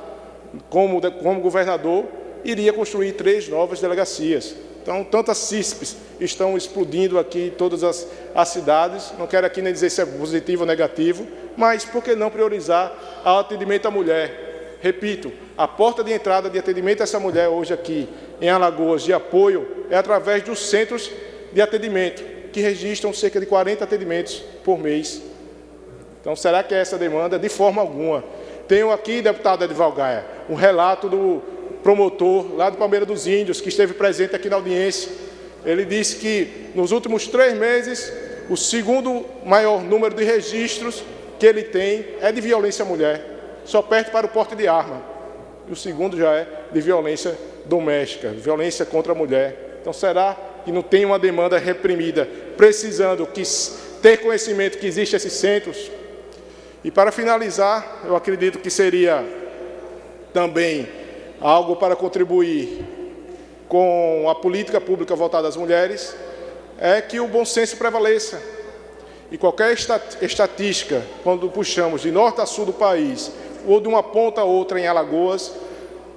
como governador, iria construir 3 novas delegacias. Então, tantas CISPs estão explodindo aqui em todas as cidades, não quero aqui nem dizer se é positivo ou negativo, mas por que não priorizar o atendimento à mulher? Repito, a porta de entrada de atendimento a essa mulher hoje aqui em Alagoas, de apoio, é através dos centros de atendimento, que registram cerca de 40 atendimentos por mês. Então, será que é essa demanda? De forma alguma. Tenho aqui, deputado Edivaldo Gaia, um relato do promotor lá do Palmeira dos Índios, que esteve presente aqui na audiência. Ele disse que nos últimos 3 meses, o segundo maior número de registros que ele tem é de violência à mulher, só perde para o porte de arma. E o segundo já é de violência doméstica, violência contra a mulher. Então, será que não tem uma demanda reprimida, precisando ter conhecimento que existem esses centros? E para finalizar, eu acredito que seria também algo para contribuir com a política pública voltada às mulheres, é que o bom senso prevaleça. E qualquer estatística, quando puxamos de norte a sul do país, ou de uma ponta a outra em Alagoas,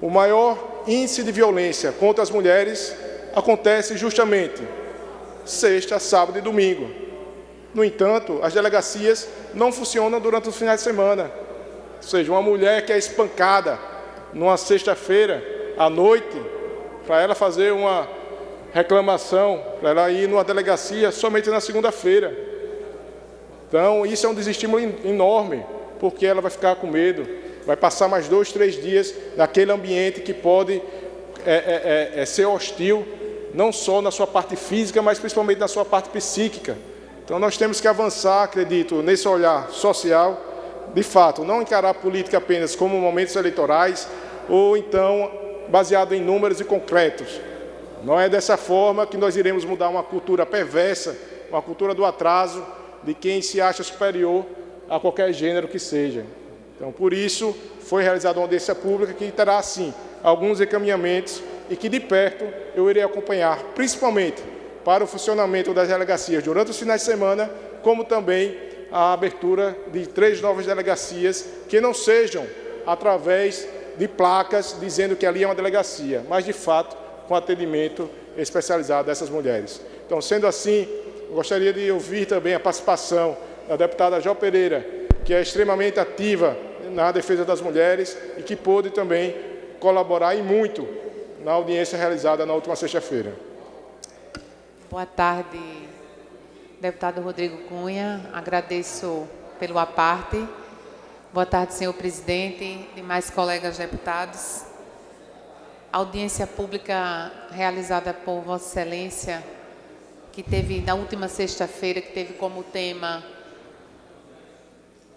o maior índice de violência contra as mulheres acontece justamente sexta, sábado e domingo. No entanto, as delegacias não funcionam durante os finais de semana. Ou seja, uma mulher que é espancada numa sexta-feira à noite, para ela fazer uma reclamação, para ela ir numa delegacia somente na segunda-feira. Então, isso é um desestímulo enorme, porque ela vai ficar com medo, vai passar mais 2, 3 dias naquele ambiente que pode ser hostil, não só na sua parte física, mas principalmente na sua parte psíquica. Então, nós temos que avançar, acredito, nesse olhar social, de fato, não encarar a política apenas como momentos eleitorais, ou então baseado em números e concretos. Não é dessa forma que nós iremos mudar uma cultura perversa, uma cultura do atraso, de quem se acha superior a qualquer gênero que seja. Então, por isso, foi realizada uma audiência pública que terá, sim, alguns encaminhamentos e que, de perto, eu irei acompanhar, principalmente para o funcionamento das delegacias durante os finais de semana, como também a abertura de 3 novas delegacias que não sejam através de placas dizendo que ali é uma delegacia, mas, de fato, com atendimento especializado dessas mulheres. Então, sendo assim, gostaria de ouvir também a participação da deputada Jo Pereira, que é extremamente ativa na defesa das mulheres e que pôde também colaborar e muito na audiência realizada na última sexta-feira. Boa tarde, deputado Rodrigo Cunha. Agradeço pelo aparte. Boa tarde, senhor presidente, demais colegas deputados. A audiência pública realizada por Vossa Excelência, que teve na última sexta-feira, que teve como tema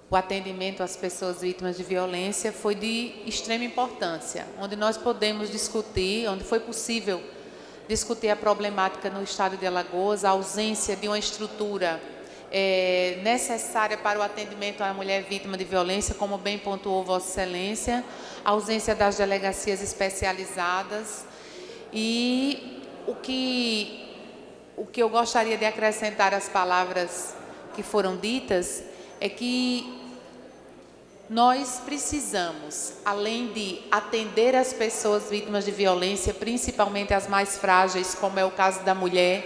o atendimento às pessoas vítimas de violência, foi de extrema importância, onde nós podemos discutir, onde foi possível discutir a problemática no estado de Alagoas, a ausência de uma estrutura necessária para o atendimento à mulher vítima de violência, como bem pontuou Vossa Excelência, a ausência das delegacias especializadas e o que eu gostaria de acrescentar às palavras que foram ditas é que nós precisamos, além de atender as pessoas vítimas de violência, principalmente as mais frágeis, como é o caso da mulher,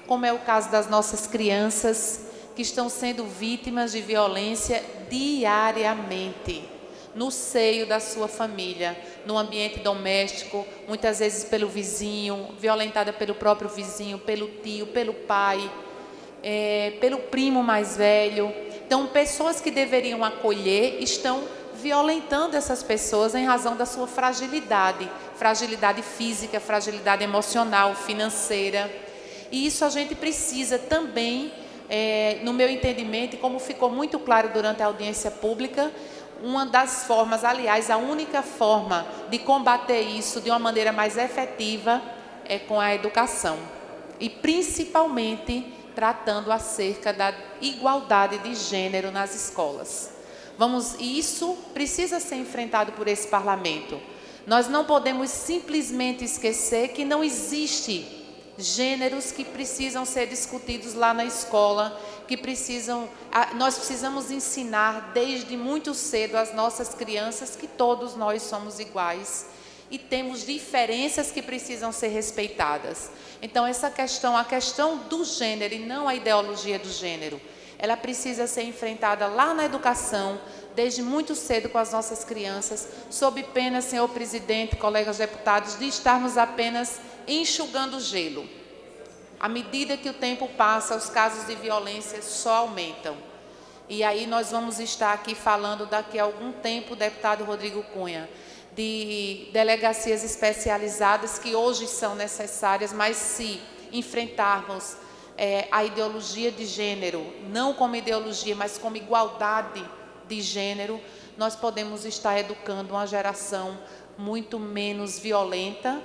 como é o caso das nossas crianças, que estão sendo vítimas de violência diariamente. no seio da sua família, no ambiente doméstico, muitas vezes pelo vizinho, violentada pelo próprio vizinho, pelo tio, pelo pai, pelo primo mais velho. Então, pessoas que deveriam acolher estão violentando essas pessoas em razão da sua fragilidade física, fragilidade emocional, financeira. E isso a gente precisa também, no meu entendimento, e como ficou muito claro durante a audiência pública, uma das formas, aliás, a única forma de combater isso de uma maneira mais efetiva é com a educação. E principalmente tratando acerca da igualdade de gênero nas escolas. E isso precisa ser enfrentado por esse parlamento. Nós não podemos simplesmente esquecer que não existe gêneros que precisam ser discutidos lá na escola, nós precisamos ensinar desde muito cedo às nossas crianças que todos nós somos iguais e temos diferenças que precisam ser respeitadas. Então, a questão do gênero e não a ideologia do gênero, ela precisa ser enfrentada lá na educação, desde muito cedo com as nossas crianças, sob pena, senhor presidente, colegas deputados, de estarmos apenas enxugando gelo. À medida que o tempo passa, os casos de violência só aumentam. E aí nós vamos estar aqui falando daqui a algum tempo, deputado Rodrigo Cunha, de delegacias especializadas que hoje são necessárias, mas se enfrentarmos a ideologia de gênero, não como ideologia, mas como igualdade de gênero, nós podemos estar educando uma geração muito menos violenta,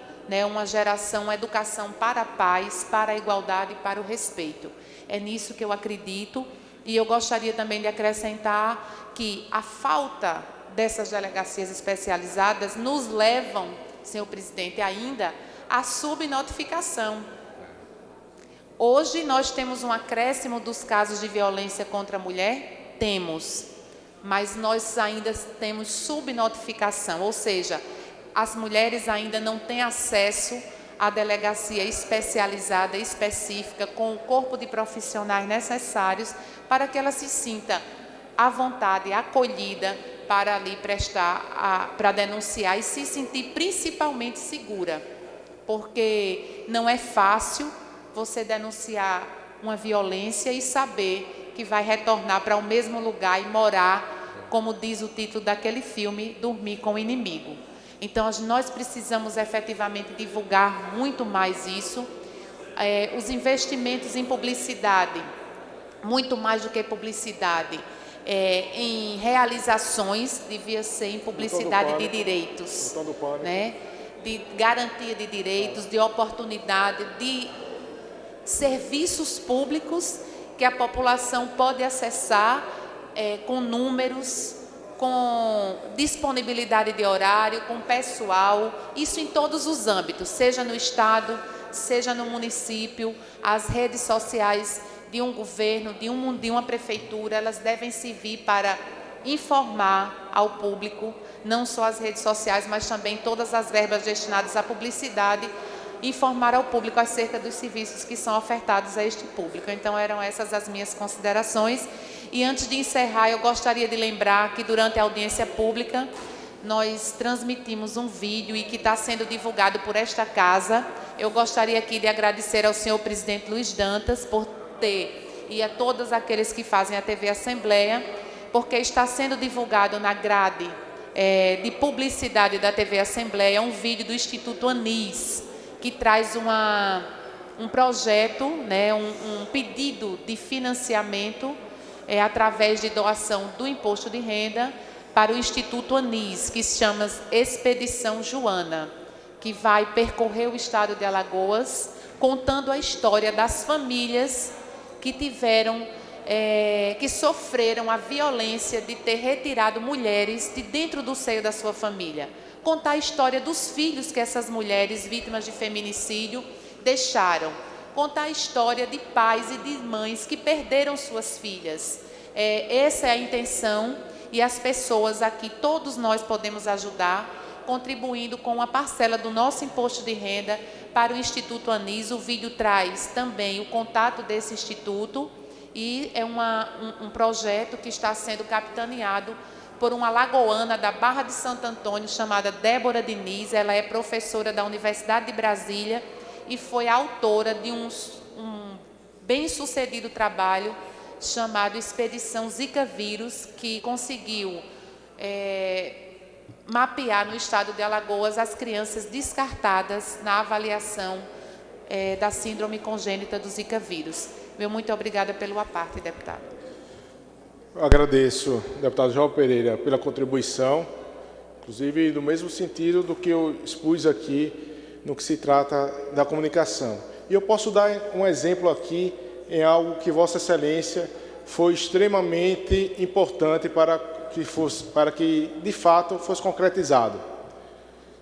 uma educação para a paz, para a igualdade e para o respeito. É nisso que eu acredito, e eu gostaria também de acrescentar que a falta dessas delegacias especializadas nos levam, senhor presidente, ainda à subnotificação. Hoje nós temos um acréscimo dos casos de violência contra a mulher? Temos, mas nós ainda temos subnotificação, ou seja, as mulheres ainda não têm acesso à delegacia especializada, específica, com o corpo de profissionais necessários para que ela se sinta à vontade, acolhida, para ali para denunciar e se sentir principalmente segura. Porque não é fácil você denunciar uma violência e saber que vai retornar para o mesmo lugar e morar, como diz o título daquele filme, dormir com o inimigo. Então, nós precisamos efetivamente divulgar muito mais isso. Os investimentos em publicidade, muito mais do que publicidade, em realizações, devia ser em publicidade de direitos, de garantia de direitos, de oportunidade, de serviços públicos que a população pode acessar com números, com disponibilidade de horário, com pessoal, isso em todos os âmbitos, seja no Estado, seja no município. As redes sociais de um governo, de uma prefeitura, elas devem servir para informar ao público, não só as redes sociais, mas também todas as verbas destinadas à publicidade, informar ao público acerca dos serviços que são ofertados a este público. Então, eram essas as minhas considerações. E antes de encerrar, eu gostaria de lembrar que durante a audiência pública, nós transmitimos um vídeo e que está sendo divulgado por esta casa. Eu gostaria aqui de agradecer ao senhor presidente Luiz Dantas por ter, e a todos aqueles que fazem a TV Assembleia, porque está sendo divulgado na grade de publicidade da TV Assembleia um vídeo do Instituto Anis, que traz um projeto, um pedido de financiamento através de doação do imposto de renda para o Instituto Anis, que se chama Expedição Joana, que vai percorrer o estado de Alagoas, contando a história das famílias que que sofreram a violência de ter retirado mulheres de dentro do seio da sua família. Contar a história dos filhos que essas mulheres vítimas de feminicídio deixaram. Contar a história de pais e de mães que perderam suas filhas. Essa é a intenção, e as pessoas aqui, todos nós podemos ajudar, contribuindo com uma parcela do nosso imposto de renda para o Instituto Anis. O vídeo traz também o contato desse instituto, e é um projeto que está sendo capitaneado por uma lagoana da Barra de Santo Antônio, chamada Débora Diniz. Ela é professora da Universidade de Brasília e foi autora de um bem-sucedido trabalho chamado Expedição Zika Vírus, que conseguiu mapear no estado de Alagoas as crianças descartadas na avaliação da síndrome congênita do Zika vírus. Meu muito obrigada pelo aparte, deputado. Eu agradeço, deputado João Pereira, pela contribuição, inclusive no mesmo sentido do que eu expus aqui no que se trata da comunicação. E eu posso dar um exemplo aqui em algo que Vossa Excelência foi extremamente importante para que de fato fosse concretizado.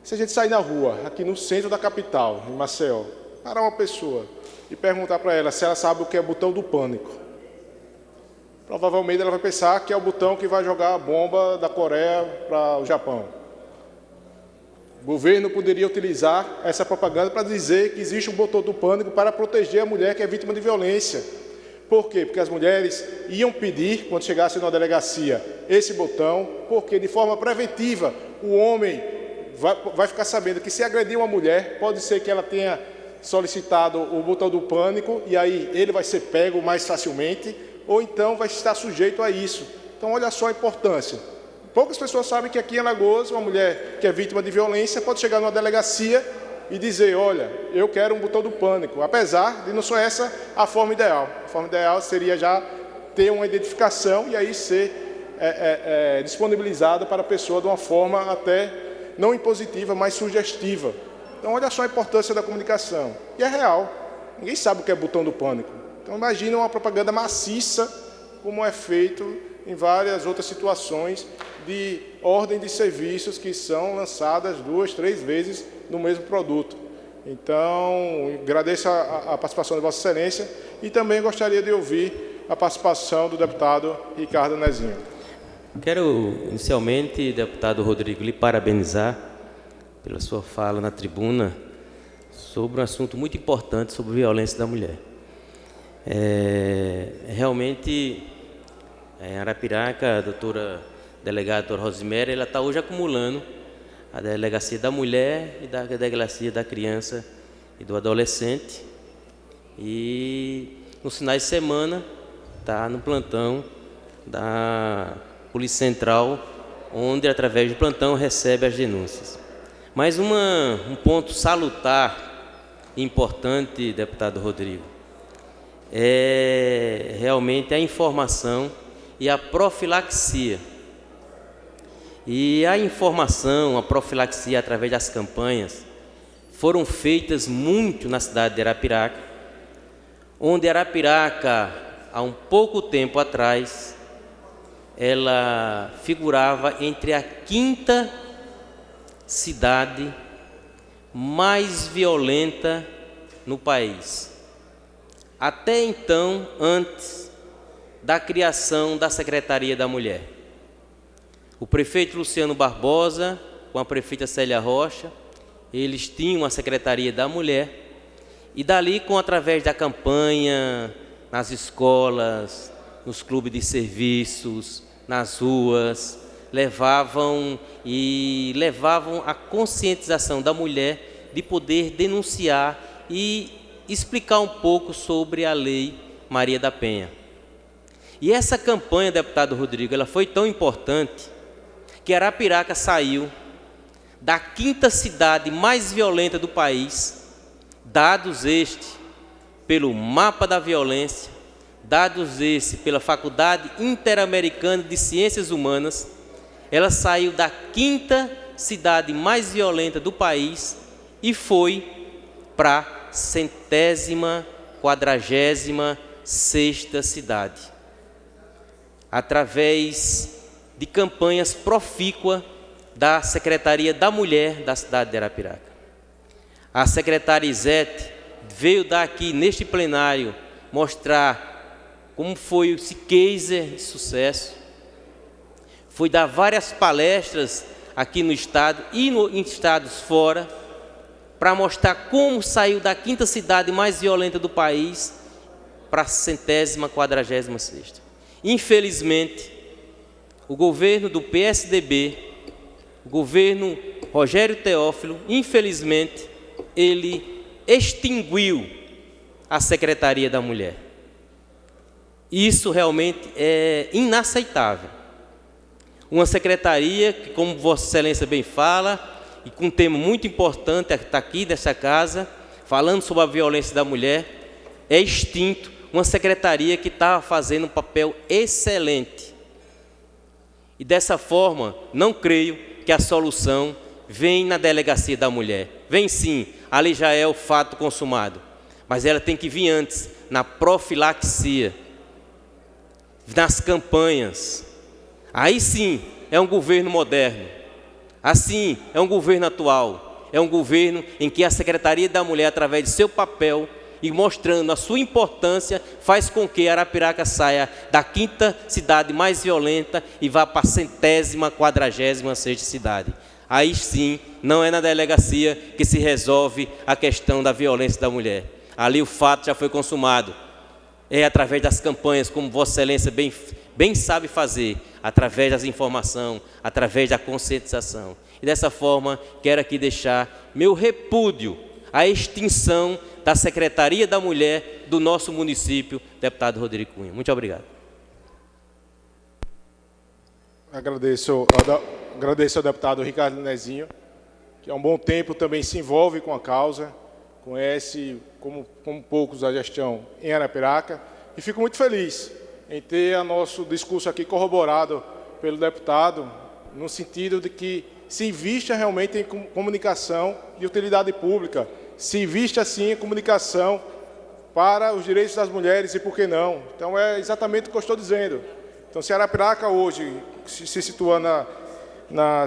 Se a gente sair na rua, aqui no centro da capital, em Maceió, para uma pessoa e perguntar para ela se ela sabe o que é botão do pânico, provavelmente ela vai pensar que é o botão que vai jogar a bomba da Coreia para o Japão. O governo poderia utilizar essa propaganda para dizer que existe um botão do pânico para proteger a mulher que é vítima de violência. Por quê? Porque as mulheres iam pedir, quando chegasse na delegacia, esse botão, porque de forma preventiva o homem vai ficar sabendo que se agredir uma mulher, pode ser que ela tenha solicitado o botão do pânico e aí ele vai ser pego mais facilmente, ou então vai estar sujeito a isso. Então, olha só a importância. Poucas pessoas sabem que aqui em Alagoas, uma mulher que é vítima de violência pode chegar numa delegacia e dizer, olha, eu quero um botão do pânico, apesar de não ser essa a forma ideal. A forma ideal seria já ter uma identificação e aí ser disponibilizada para a pessoa de uma forma até não impositiva, mas sugestiva. Então, olha só a importância da comunicação. E é real. Ninguém sabe o que é botão do pânico. Então, imagina uma propaganda maciça, como é feito em várias outras situações de ordem de serviços que são lançadas 2, 3 vezes no mesmo produto. Então, agradeço a participação de Vossa Excelência e também gostaria de ouvir a participação do deputado Ricardo Nezinho. Quero, inicialmente, deputado Rodrigo, lhe parabenizar pela sua fala na tribuna sobre um assunto muito importante sobre violência da mulher. Realmente, em Arapiraca, a doutora delegada Rosemary, ela está hoje acumulando a delegacia da mulher e da delegacia da criança e do adolescente. E nos finais de semana está no plantão da Polícia Central, onde, através do plantão, recebe as denúncias. Mas um ponto salutar e importante, deputado Rodrigo, é realmente a informação e a profilaxia. E a informação, a profilaxia através das campanhas foram feitas muito na cidade de Arapiraca, onde Arapiraca, há um pouco tempo atrás, ela figurava entre a 5ª cidade mais violenta no país. Até então, antes da criação da Secretaria da Mulher. O prefeito Luciano Barbosa, com a prefeita Célia Rocha, eles tinham a Secretaria da Mulher, e dali, através da campanha, nas escolas, nos clubes de serviços, nas ruas, levavam a conscientização da mulher de poder denunciar e explicar um pouco sobre a Lei Maria da Penha. E essa campanha, deputado Rodrigo, ela foi tão importante que Arapiraca saiu da 5ª cidade mais violenta do país, dados estes pelo Mapa da Violência, dados esses pela Faculdade Interamericana de Ciências Humanas. Ela saiu da 5ª cidade mais violenta do país e foi para a 146ª cidade, através de campanhas profícuas da Secretaria da Mulher da cidade de Arapiraca. A secretária Isete veio daqui neste plenário mostrar como foi esse case de sucesso. Foi dar várias palestras aqui no estado e em estados fora, para mostrar como saiu da 5ª cidade mais violenta do país para a 146ª. Infelizmente, o governo do PSDB, o governo Rogério Teófilo, infelizmente, ele extinguiu a Secretaria da Mulher. Isso realmente é inaceitável. Uma secretaria que, como Vossa Excelência bem fala, e com um tema muito importante, está aqui dessa casa, falando sobre a violência da mulher, é extinto uma secretaria que está fazendo um papel excelente. E dessa forma, não creio que a solução vem na delegacia da mulher. Vem sim, ali já é o fato consumado. Mas ela tem que vir antes, na profilaxia, nas campanhas. Aí sim, é um governo moderno. Assim, é um governo atual. É um governo em que a Secretaria da Mulher, através de seu papel e mostrando a sua importância, faz com que Arapiraca saia da 5ª cidade mais violenta e vá para a 146ª cidade. Aí sim, não é na delegacia que se resolve a questão da violência da mulher. Ali o fato já foi consumado. É através das campanhas, como Vossa Excelência bem sabe fazer, através das informações, através da conscientização. E dessa forma, quero aqui deixar meu repúdio à extinção da Secretaria da Mulher do nosso município, deputado Rodrigo Cunha. Muito obrigado. Agradeço ao deputado Ricardo Nezinho, que há um bom tempo também se envolve com a causa, conhece, como poucos, a gestão em Arapiraca, e fico muito feliz em ter o nosso discurso aqui corroborado pelo deputado, no sentido de que se invista realmente em comunicação de utilidade pública, se invista, assim, em comunicação para os direitos das mulheres e por que não. Então, é exatamente o que eu estou dizendo. Então, se Arapiraca hoje se situa na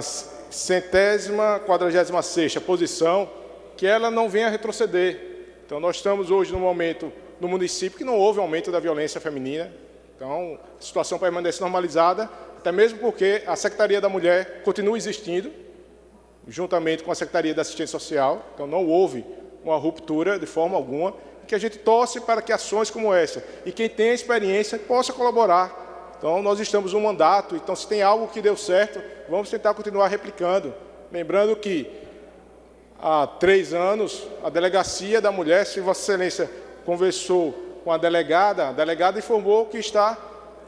146ª posição, que ela não venha a retroceder. Então, nós estamos hoje no momento no município que não houve aumento da violência feminina. Então, a situação permanece normalizada, até mesmo porque a Secretaria da Mulher continua existindo, juntamente com a Secretaria da Assistência Social. Então, não houve uma ruptura de forma alguma, que a gente torce para que ações como essa, e quem tem a experiência, possa colaborar. Então, nós estamos no mandato, então, se tem algo que deu certo, vamos tentar continuar replicando. Lembrando que, há 3 anos, a Delegacia da Mulher, se Vossa Excelência conversou com a delegada informou que está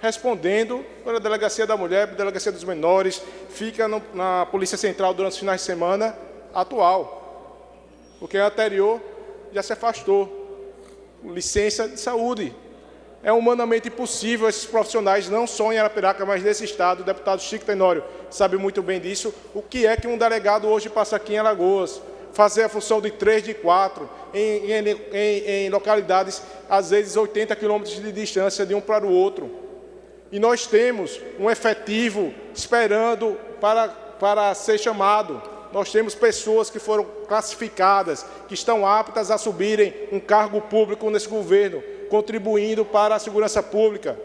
respondendo pela Delegacia da Mulher, pela Delegacia dos Menores, fica na Polícia Central durante os finais de semana atual, porque a anterior já se afastou, licença de saúde. É humanamente impossível esses profissionais, não só em Arapiraca, mas nesse estado, o deputado Chico Tenório sabe muito bem disso, o que é que um delegado hoje passa aqui em Alagoas, fazer a função de 3, de 4, em localidades, às vezes 80 quilômetros de distância de um para o outro. E nós temos um efetivo esperando para ser chamado. Nós temos pessoas que foram classificadas, que estão aptas a subirem um cargo público nesse governo, contribuindo para a segurança pública.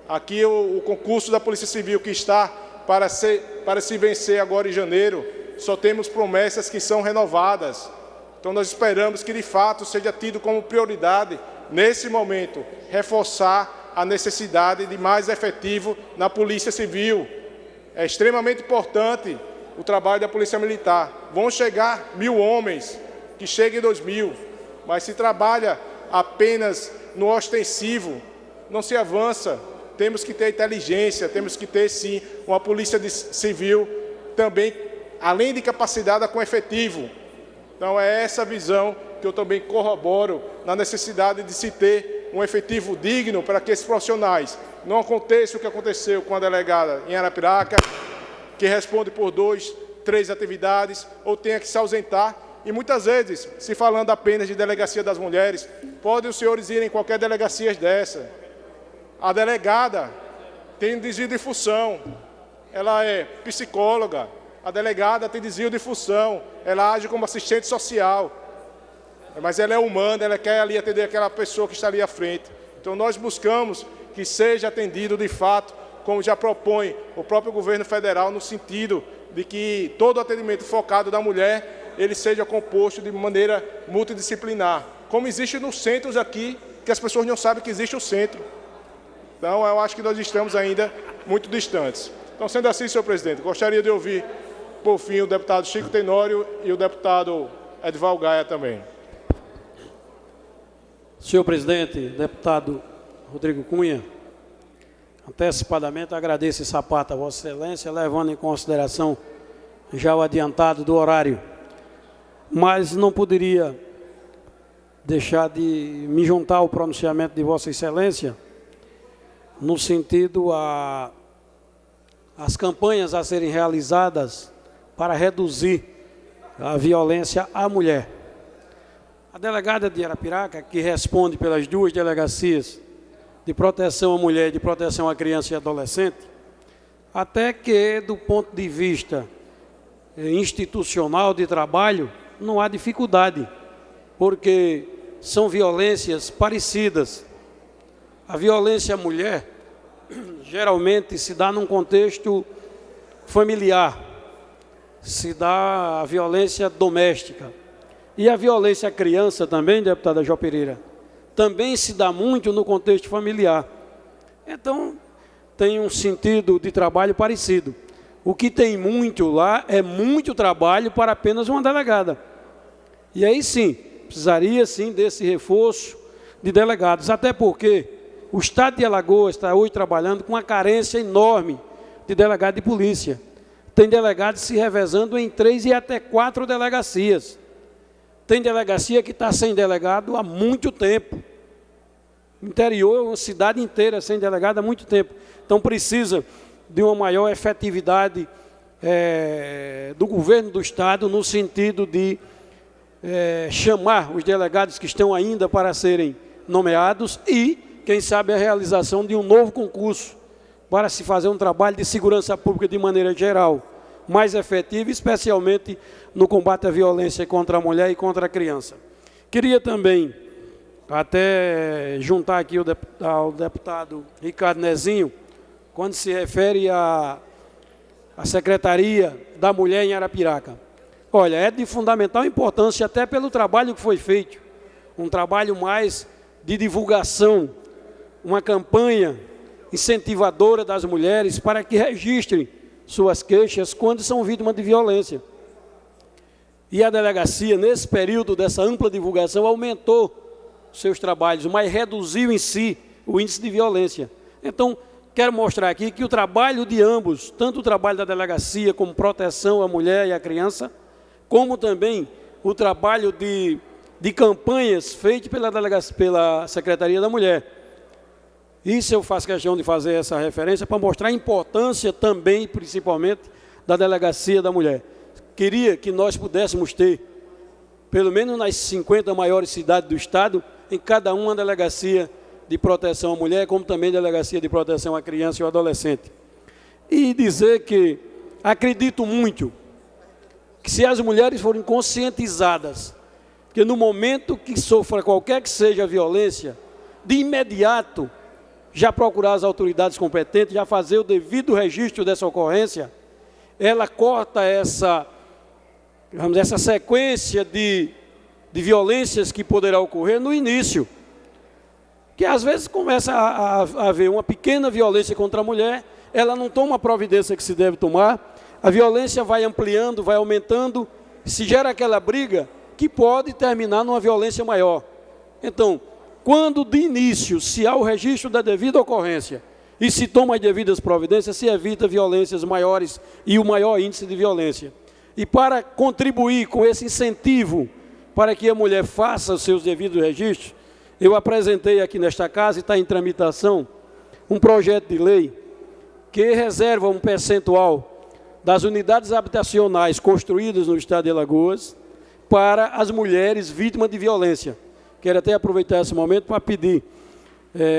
Aqui o concurso da Polícia Civil que está para se vencer agora em janeiro, só temos promessas que são renovadas. Então, nós esperamos que, de fato, seja tido como prioridade, nesse momento, reforçar a necessidade de mais efetivo na Polícia Civil. É extremamente importante o trabalho da Polícia Militar. Vão chegar 1.000 homens, que cheguem 2.000, mas se trabalha apenas no ostensivo, não se avança. Temos que ter inteligência, temos que ter, sim, uma Polícia Civil também, além de capacitada, com efetivo. Então, é essa visão que eu também corroboro na necessidade de se ter um efetivo digno para que esses profissionais não aconteça o que aconteceu com a delegada em Arapiraca, que responde por 2, 3 atividades, ou tenha que se ausentar. E muitas vezes, se falando apenas de Delegacia das Mulheres, podem os senhores irem em qualquer delegacia dessa. A delegada tem desvio de função, ela é psicóloga, a delegada tem desvio de função, ela age como assistente social, mas ela é humana, ela quer ali atender aquela pessoa que está ali à frente. Então, nós buscamos que seja atendido de fato, como já propõe o próprio governo federal, no sentido de que todo o atendimento focado da mulher, ele seja composto de maneira multidisciplinar, como existe nos centros aqui, que as pessoas não sabem que existe o centro. Então, eu acho que nós estamos ainda muito distantes. Então, sendo assim, senhor presidente, gostaria de ouvir, por fim, o deputado Chico Tenório e o deputado Edval Gaia também. Senhor presidente, deputado Rodrigo Cunha, antecipadamente agradeço essa parte a Vossa Excelência, levando em consideração já o adiantado do horário. Mas não poderia deixar de me juntar ao pronunciamento de Vossa Excelência no sentido as campanhas a serem realizadas para reduzir a violência à mulher. A delegada de Arapiraca, que responde pelas duas delegacias de proteção à mulher e de proteção à criança e adolescente, até que, do ponto de vista institucional de trabalho, não há dificuldade, porque são violências parecidas. A violência à mulher geralmente se dá num contexto familiar, se dá a violência doméstica. E a violência à criança também, deputada Jó Pereira, também se dá muito no contexto familiar. Então, tem um sentido de trabalho parecido. O que tem muito lá é muito trabalho para apenas uma delegada. E aí sim, precisaria sim desse reforço de delegados, até porque o Estado de Alagoas está hoje trabalhando com uma carência enorme de delegado de polícia. Tem delegados se revezando em 3 e até 4 delegacias. Tem delegacia que está sem delegado há muito tempo. Interior, uma cidade inteira sem delegado há muito tempo. Então precisa de uma maior efetividade do governo do Estado no sentido de chamar os delegados que estão ainda para serem nomeados e, quem sabe, a realização de um novo concurso para se fazer um trabalho de segurança pública de maneira geral, mais efetivo, especialmente no combate à violência contra a mulher e contra a criança. Queria também até juntar aqui ao deputado Ricardo Nezinho, quando se refere à Secretaria da Mulher em Arapiraca. Olha, é de fundamental importância até pelo trabalho que foi feito, um trabalho mais de divulgação, uma campanha incentivadora das mulheres para que registrem suas queixas quando são vítimas de violência. E a delegacia, nesse período dessa ampla divulgação, aumentou seus trabalhos, mas reduziu em si o índice de violência. Então, quero mostrar aqui que o trabalho de ambos, tanto o trabalho da delegacia como proteção à mulher e à criança, como também o trabalho de campanhas feitas pela Secretaria da Mulher. Isso eu faço questão de fazer essa referência para mostrar a importância também, principalmente, da Delegacia da Mulher. Queria que nós pudéssemos ter, pelo menos nas 50 maiores cidades do Estado, em cada uma delegacia de proteção à mulher, como também delegacia de proteção à criança e ao adolescente. E dizer que acredito muito que se as mulheres forem conscientizadas que no momento que sofra qualquer que seja a violência, de imediato já procurar as autoridades competentes, já fazer o devido registro dessa ocorrência, ela corta essa sequência de violências que poderá ocorrer no início. Que às vezes começa a haver uma pequena violência contra a mulher, ela não toma a providência que se deve tomar, a violência vai ampliando, vai aumentando, se gera aquela briga que pode terminar numa violência maior. Então, quando de início se há o registro da devida ocorrência e se toma as devidas providências, se evita violências maiores e o maior índice de violência. E para contribuir com esse incentivo para que a mulher faça os seus devidos registros, eu apresentei aqui nesta casa, e está em tramitação, um projeto de lei que reserva um percentual das unidades habitacionais construídas no Estado de Alagoas para as mulheres vítimas de violência. Quero até aproveitar esse momento para pedir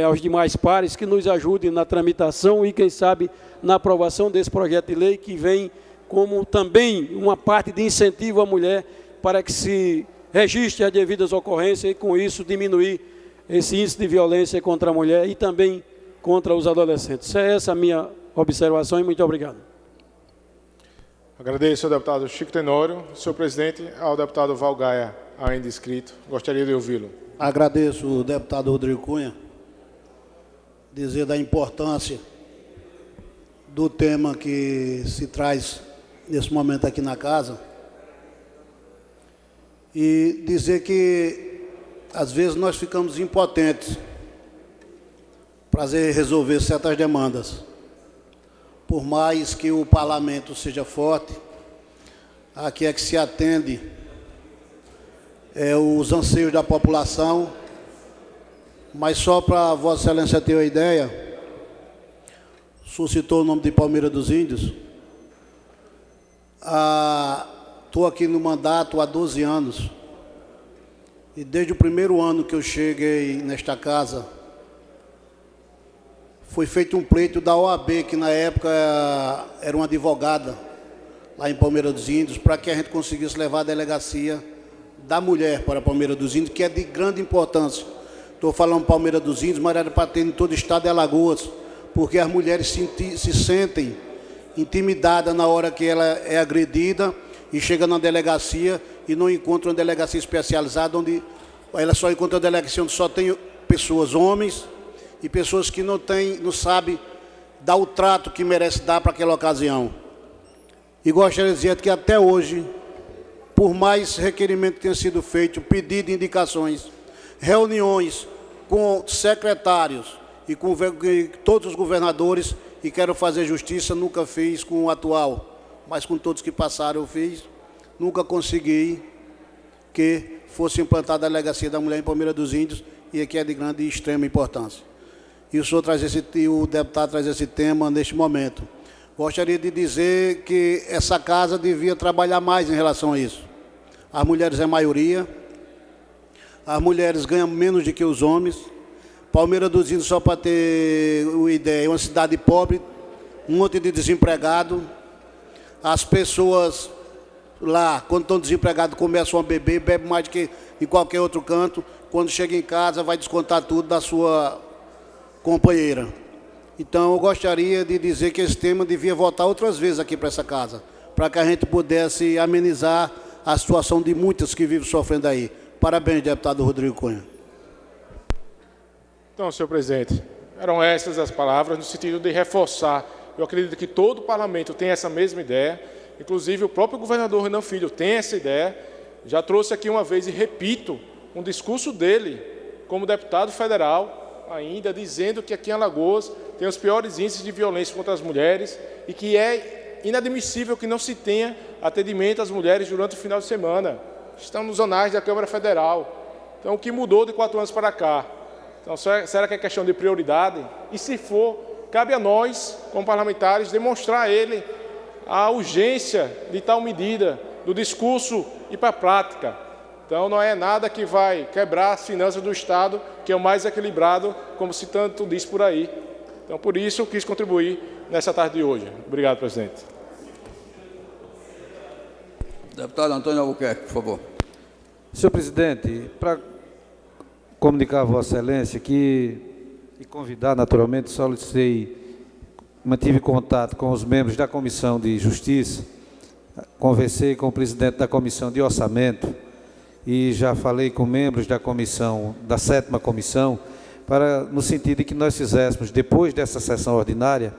aos demais pares que nos ajudem na tramitação e, quem sabe, na aprovação desse projeto de lei que vem como também uma parte de incentivo à mulher para que se registre as devidas ocorrências e, com isso, diminuir esse índice de violência contra a mulher e também contra os adolescentes. É essa a minha observação e muito obrigado. Agradeço ao deputado Chico Tenório. Senhor presidente, ao deputado Val Gaia, ainda inscrito. Gostaria de ouvi-lo. Agradeço o deputado Rodrigo Cunha, dizer da importância do tema que se traz nesse momento aqui na casa e dizer que, às vezes, nós ficamos impotentes para resolver certas demandas. Por mais que o parlamento seja forte, aqui é que se atende os anseios da população, mas só para Vossa Excelência ter uma ideia, suscitou o nome de Palmeira dos Índios. Estou aqui no mandato há 12 anos, e desde o primeiro ano que eu cheguei nesta casa, foi feito um pleito da OAB, que na época era uma advogada, lá em Palmeira dos Índios, para que a gente conseguisse levar a delegacia da mulher para Palmeira dos Índios, que é de grande importância. Estou falando Palmeira dos Índios, mas era para ter em todo o estado de Alagoas, porque as mulheres se sentem intimidadas na hora que ela é agredida e chega na delegacia e não encontra uma delegacia especializada, onde ela só encontra uma delegacia onde só tem pessoas, homens, e pessoas que não sabem dar o trato que merece dar para aquela ocasião. E gostaria de dizer que até hoje, por mais requerimento que tenha sido feito, pedido de indicações, reuniões com secretários e com todos os governadores, e quero fazer justiça, nunca fiz com o atual, mas com todos que passaram eu fiz, nunca consegui que fosse implantada a delegacia da mulher em Palmeira dos Índios, e aqui é de grande e extrema importância. E o deputado traz esse tema neste momento. Gostaria de dizer que essa casa devia trabalhar mais em relação a isso. As mulheres é a maioria, as mulheres ganham menos do que os homens. Palmeira dos Índios, só para ter uma ideia, é uma cidade pobre, um monte de desempregado. As pessoas lá, quando estão desempregados, começam a beber, bebem mais do que em qualquer outro canto. Quando chega em casa, vai descontar tudo da sua companheira. Então, eu gostaria de dizer que esse tema devia voltar outras vezes aqui para essa casa, para que a gente pudesse amenizar a situação de muitas que vivem sofrendo aí. Parabéns, deputado Rodrigo Cunha. Então, senhor presidente, eram essas as palavras no sentido de reforçar. Eu acredito que todo o parlamento tem essa mesma ideia, inclusive o próprio governador Renan Filho tem essa ideia. Já trouxe aqui uma vez e repito um discurso dele como deputado federal, ainda dizendo que aqui em Alagoas tem os piores índices de violência contra as mulheres e que é inadmissível que não se tenha atendimento às mulheres durante o final de semana. Estão nos anais da Câmara Federal. Então, o que mudou de 4 anos para cá? Então, será que é questão de prioridade? E se for, cabe a nós, como parlamentares, demonstrar a ele a urgência de tal medida, do discurso e para a prática. Então, não é nada que vai quebrar as finanças do Estado, que é o mais equilibrado, como se tanto diz por aí. Então, por isso, eu quis contribuir nessa tarde de hoje. Obrigado, presidente. Deputado Antônio Albuquerque, por favor. Senhor presidente, para comunicar a Vossa Excelência que, e convidar, naturalmente, mantive contato com os membros da Comissão de Justiça, conversei com o presidente da Comissão de Orçamento, e já falei com membros da comissão, da 7ª comissão, no sentido de que nós fizéssemos, depois dessa sessão ordinária,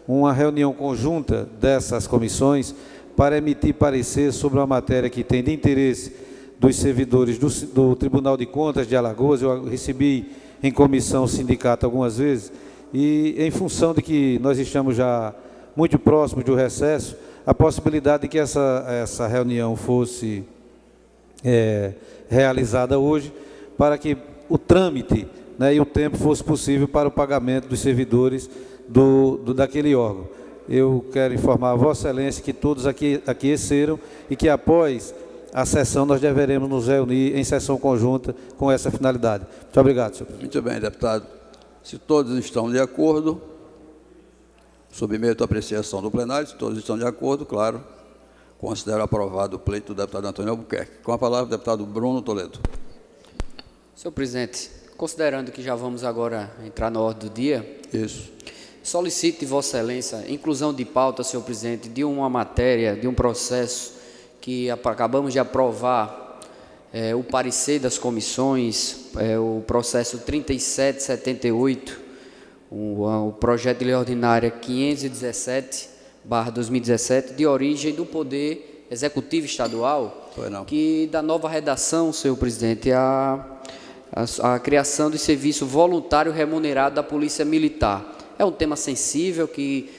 uma reunião conjunta dessas comissões para emitir parecer sobre uma matéria que tem de interesse dos servidores do Tribunal de Contas de Alagoas. Eu recebi em comissão o sindicato algumas vezes, e em função de que nós estamos já muito próximos do recesso, a possibilidade de que essa reunião fosse realizada hoje, para que o trâmite, né, e o tempo fosse possível para o pagamento dos servidores daquele órgão. Eu quero informar a Vossa Excelência que todos aqueceram e que após a sessão nós deveremos nos reunir em sessão conjunta com essa finalidade. Muito obrigado, senhor presidente. Muito bem, deputado. Se todos estão de acordo, submeto à apreciação do plenário. Se todos estão de acordo, claro, considero aprovado o pleito do deputado Antônio Albuquerque. Com a palavra, o deputado Bruno Toledo. Senhor presidente, considerando que já vamos agora entrar na ordem do dia, solicito de Vossa Excelência inclusão de pauta, senhor presidente, de uma matéria, de um processo que acabamos de aprovar, o parecer das comissões, o processo 3778, o projeto de lei ordinária 517/2017, de origem do Poder Executivo Estadual, que da nova redação, senhor presidente, a criação do serviço voluntário remunerado da Polícia Militar. É um tema sensível que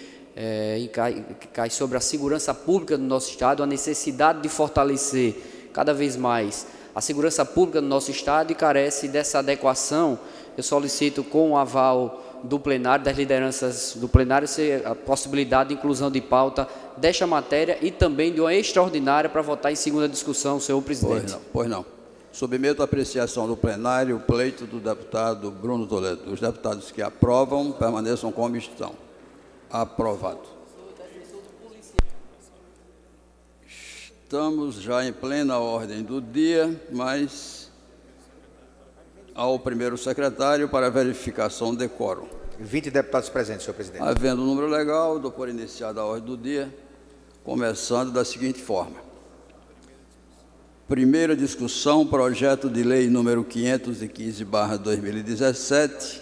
cai sobre a segurança pública do nosso Estado, a necessidade de fortalecer cada vez mais a segurança pública do nosso Estado e carece dessa adequação. Eu solicito, com o aval do plenário, das lideranças do plenário, a possibilidade de inclusão de pauta desta matéria e também de uma extraordinária para votar em segunda discussão, senhor presidente. Pois não. Submeto à apreciação do plenário o pleito do deputado Bruno Toledo. Os deputados que aprovam permaneçam como estão. Aprovado. Estamos já em plena ordem do dia, mas ao primeiro secretário para verificação de quórum. 20 deputados presentes, senhor presidente. Havendo o número legal, dou por iniciada a ordem do dia, começando da seguinte forma. Primeira discussão, projeto de lei número 515/2017,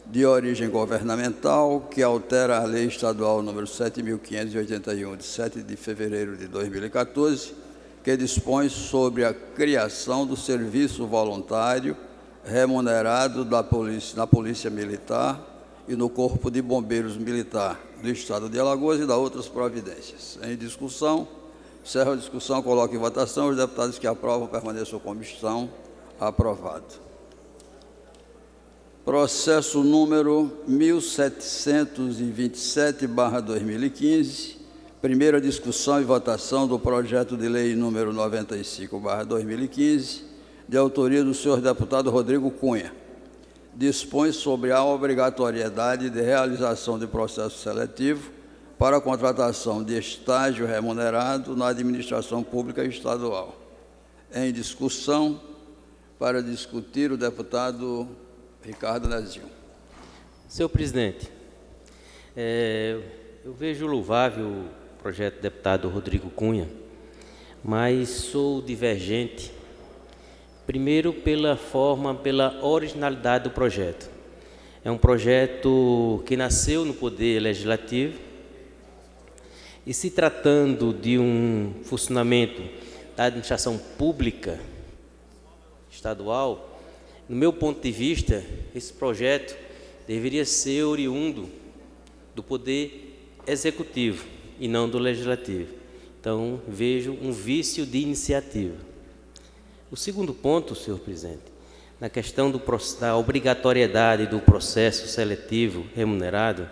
de origem governamental, que altera a lei estadual número 7.581, de 7 de fevereiro de 2014, que dispõe sobre a criação do serviço voluntário remunerado na Polícia Militar e no Corpo de Bombeiros Militar do Estado de Alagoas e da outras providências. Em discussão, encerro a discussão, coloco em votação. Os deputados que aprovam permaneçam como estão. Aprovado. Processo número 1727/2015, primeira discussão e votação do projeto de lei número 95/2015, de autoria do senhor deputado Rodrigo Cunha. Dispõe sobre a obrigatoriedade de realização de processo seletivo para a contratação de estágio remunerado na administração pública estadual. Em discussão, para discutir, o deputado Ricardo Nezinho. Senhor presidente, eu vejo louvável o projeto do deputado Rodrigo Cunha, mas sou divergente, primeiro pela forma, pela originalidade do projeto. É um projeto que nasceu no Poder Legislativo e, se tratando de um funcionamento da administração pública estadual, no meu ponto de vista, esse projeto deveria ser oriundo do Poder Executivo e não do Legislativo. Então, vejo um vício de iniciativa. O segundo ponto, senhor presidente, na questão da obrigatoriedade do processo seletivo remunerado,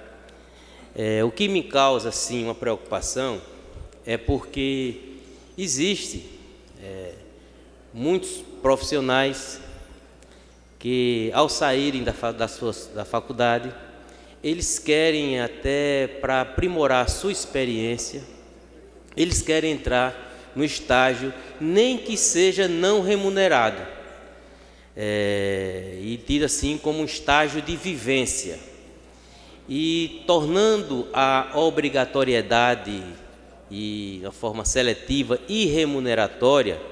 o que me causa, sim, uma preocupação é porque existe muitos profissionais que, ao saírem da faculdade, eles querem, até para aprimorar a sua experiência, eles querem entrar no estágio, nem que seja não remunerado, e tido assim como um estágio de vivência, e tornando a obrigatoriedade e a forma seletiva e remuneratória,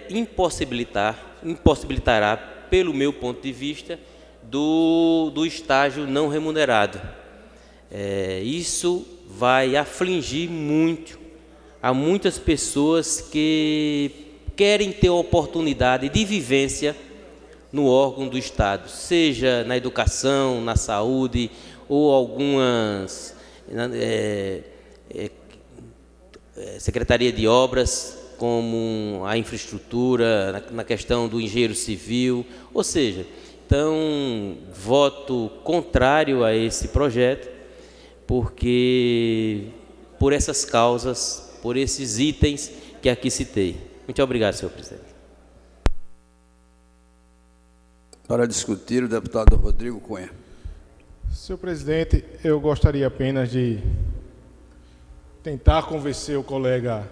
impossibilitará, pelo meu ponto de vista, do estágio não remunerado. Isso vai afligir muito a muitas pessoas que querem ter oportunidade de vivência no órgão do Estado, seja na educação, na saúde, ou algumas Secretaria de Obras, como a infraestrutura, na questão do engenheiro civil, ou seja, então, voto contrário a esse projeto, porque por essas causas, por esses itens que aqui citei. Muito obrigado, senhor presidente. Para discutir, o deputado Rodrigo Cunha. Senhor presidente, eu gostaria apenas de tentar convencer o colega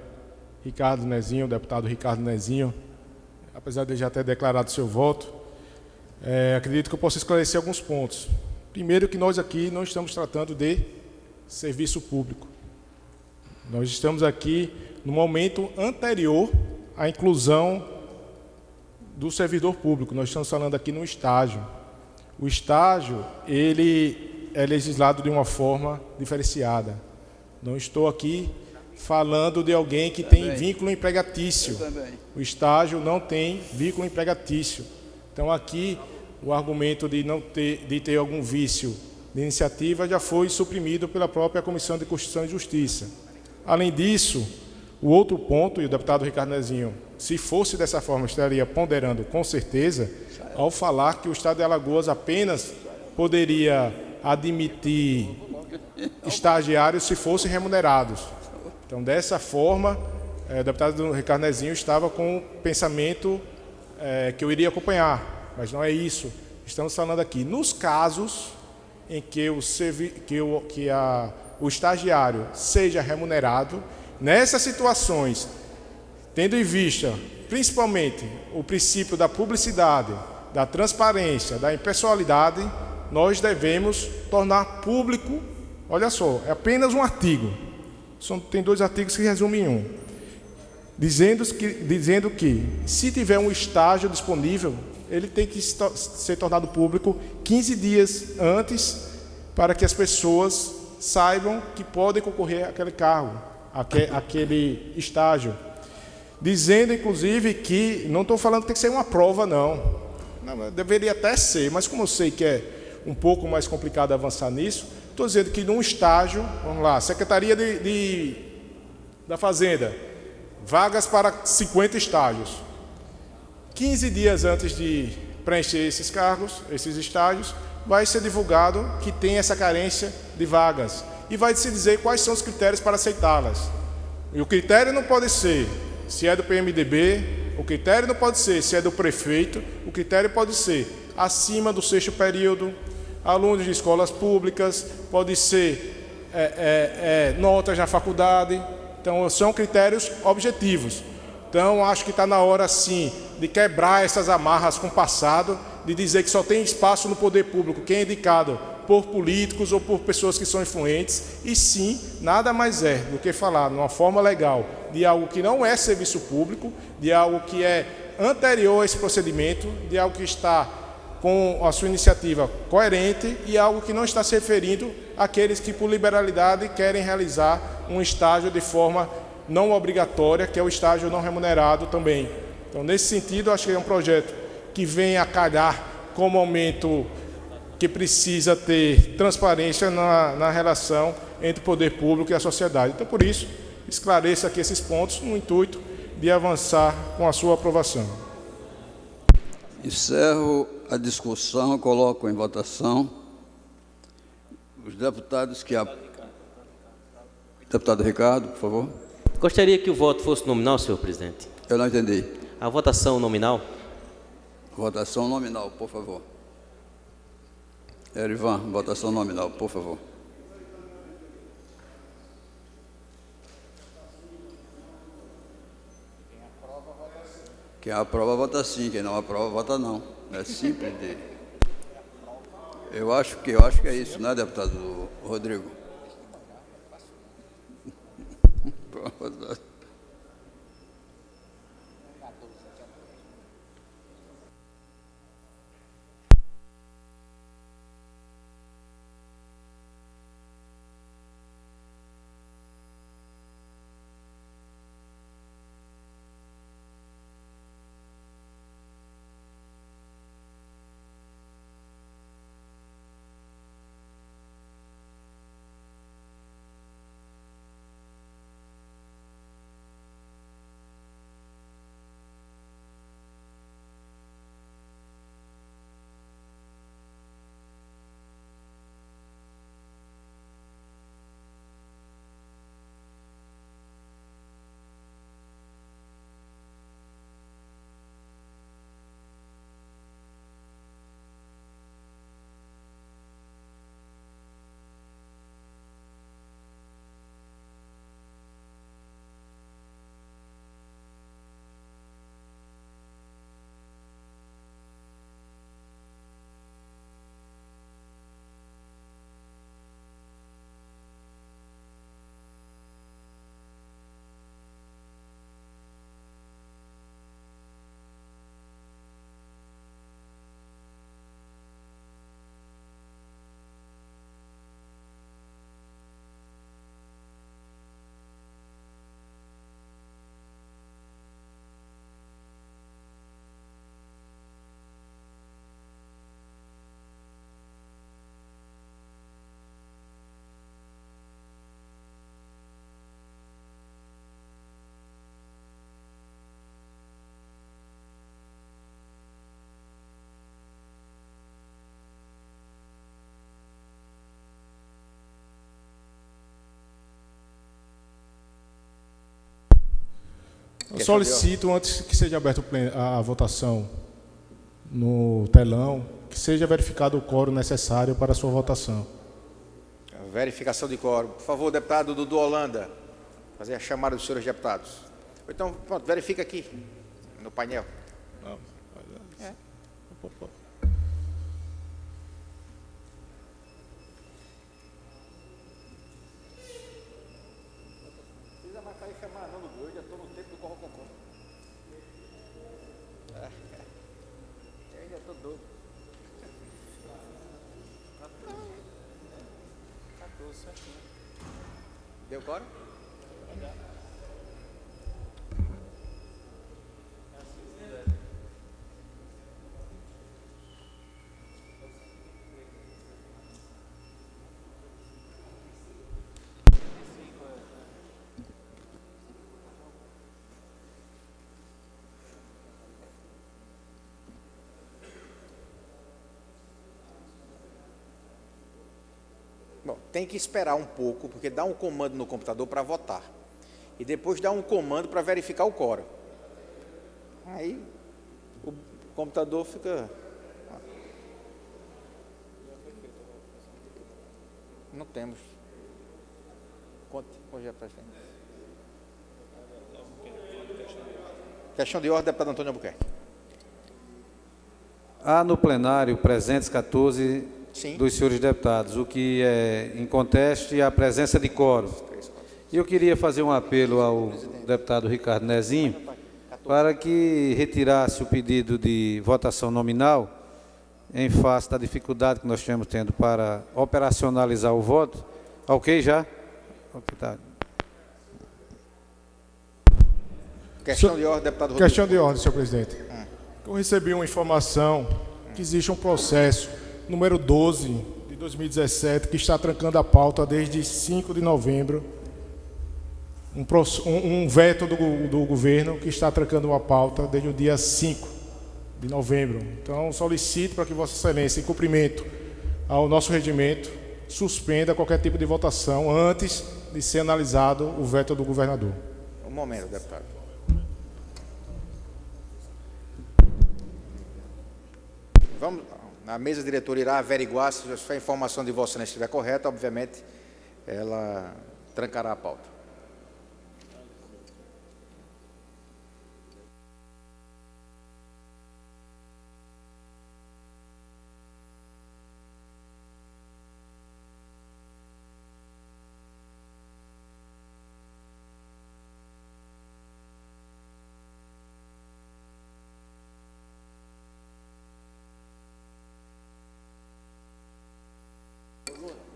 Ricardo Nezinho, o deputado Ricardo Nezinho, apesar de já ter declarado seu voto, acredito que eu possa esclarecer alguns pontos. Primeiro, que nós aqui não estamos tratando de serviço público. Nós estamos aqui no momento anterior à inclusão do servidor público. Nós estamos falando aqui no estágio. O estágio, ele é legislado de uma forma diferenciada. Não estou aqui falando de alguém que tem vínculo empregatício. O estágio não tem vínculo empregatício. Então, aqui, o argumento de ter algum vício de iniciativa já foi suprimido pela própria Comissão de Constituição e Justiça. Além disso, o outro ponto, e o deputado Ricardo Nezinho, se fosse dessa forma, estaria ponderando com certeza, ao falar que o Estado de Alagoas apenas poderia admitir estagiários se fossem remunerados. Então, dessa forma, o deputado Ricardo Nezinho estava com o pensamento que eu iria acompanhar, mas não é isso. Estamos falando aqui nos casos em que o estagiário seja remunerado, nessas situações, tendo em vista, principalmente, o princípio da publicidade, da transparência, da impessoalidade, nós devemos tornar público, olha só, é apenas um artigo, tem 2 artigos que resumem em um, dizendo que, se tiver um estágio disponível, ele tem que ser tornado público 15 dias antes, para que as pessoas saibam que podem concorrer àquele cargo, àquele estágio. Dizendo, inclusive, que, não estou falando que tem que ser uma prova, não, deveria até ser, mas como eu sei que é um pouco mais complicado avançar nisso, estou dizendo que num estágio, vamos lá, Secretaria da Fazenda, vagas para 50 estágios. 15 dias antes de preencher esses cargos, esses estágios, vai ser divulgado que tem essa carência de vagas e vai se dizer quais são os critérios para aceitá-las. E o critério não pode ser se é do PMDB, o critério não pode ser se é do prefeito, o critério pode ser acima do 6º período, alunos de escolas públicas, pode ser notas na faculdade. Então, são critérios objetivos. Então, acho que está na hora, sim, de quebrar essas amarras com o passado, de dizer que só tem espaço no poder público quem é indicado por políticos ou por pessoas que são influentes, e sim, nada mais é do que falar, numa forma legal, de algo que não é serviço público, de algo que é anterior a esse procedimento, de algo que está com a sua iniciativa coerente e algo que não está se referindo àqueles que, por liberalidade, querem realizar um estágio de forma não obrigatória, que é o estágio não remunerado também. Então, nesse sentido, acho que é um projeto que vem a calhar com o momento que precisa ter transparência na relação entre o poder público e a sociedade. Então, por isso, esclareço aqui esses pontos no intuito de avançar com a sua aprovação. Encerro a discussão, coloco em votação os deputados que... Deputado Ricardo, por favor. Gostaria que o voto fosse nominal, senhor presidente. Eu não entendi. A votação nominal? Votação nominal, por favor. Erivan, votação nominal, por favor. Quem aprova, vota sim. Quem não aprova, vota não. É simples de... Eu acho que é isso, né, deputado Rodrigo? Eu solicito, antes que seja aberta a votação no telão, que seja verificado o quórum necessário para a sua votação. Verificação de quórum. Por favor, deputado Dudu Holanda, fazer a chamada dos senhores deputados. Então, pronto, verifica aqui, no painel. Não. É. Precisa mais para ir chamar, não, Dudu, eu já estou no tempo do corro com corro. Eu ainda estou doido. Deu quórum? Bom, tem que esperar um pouco, porque dá um comando no computador para votar. E depois dá um comando para verificar o quórum. Aí o computador fica... Não temos. Conte, já para frente. Questão de ordem, deputado Antônio Albuquerque. Há no plenário presentes 14 Sim. dos senhores deputados, o que é em conteste a presença de quórum. E eu queria fazer um apelo ao deputado Ricardo Nezinho para que retirasse o pedido de votação nominal em face da dificuldade que nós estamos tendo para operacionalizar o voto. Ok, já? Ok, tá. Questão de ordem, deputado Rodrigo. Questão de ordem, senhor presidente. Eu recebi uma informação que existe um processo número 12 de 2017 que está trancando a pauta desde 5 de novembro. Um veto do governo que está trancando uma pauta desde o dia 5 de novembro. Então, solicito para que Vossa Excelência, em cumprimento ao nosso regimento, suspenda qualquer tipo de votação antes de ser analisado o veto do governador. Um momento, deputado. Vamos, a mesa diretora irá averiguar se a informação de Vossa Excelência estiver correta, obviamente, ela trancará a pauta.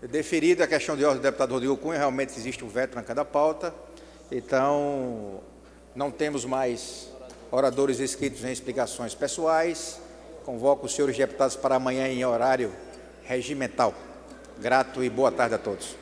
Deferida a questão de ordem do deputado Rodrigo Cunha, realmente existe um veto trancando a pauta, então não temos mais oradores inscritos em explicações pessoais. Convoco os senhores deputados para amanhã em horário regimental. Grato e boa tarde a todos.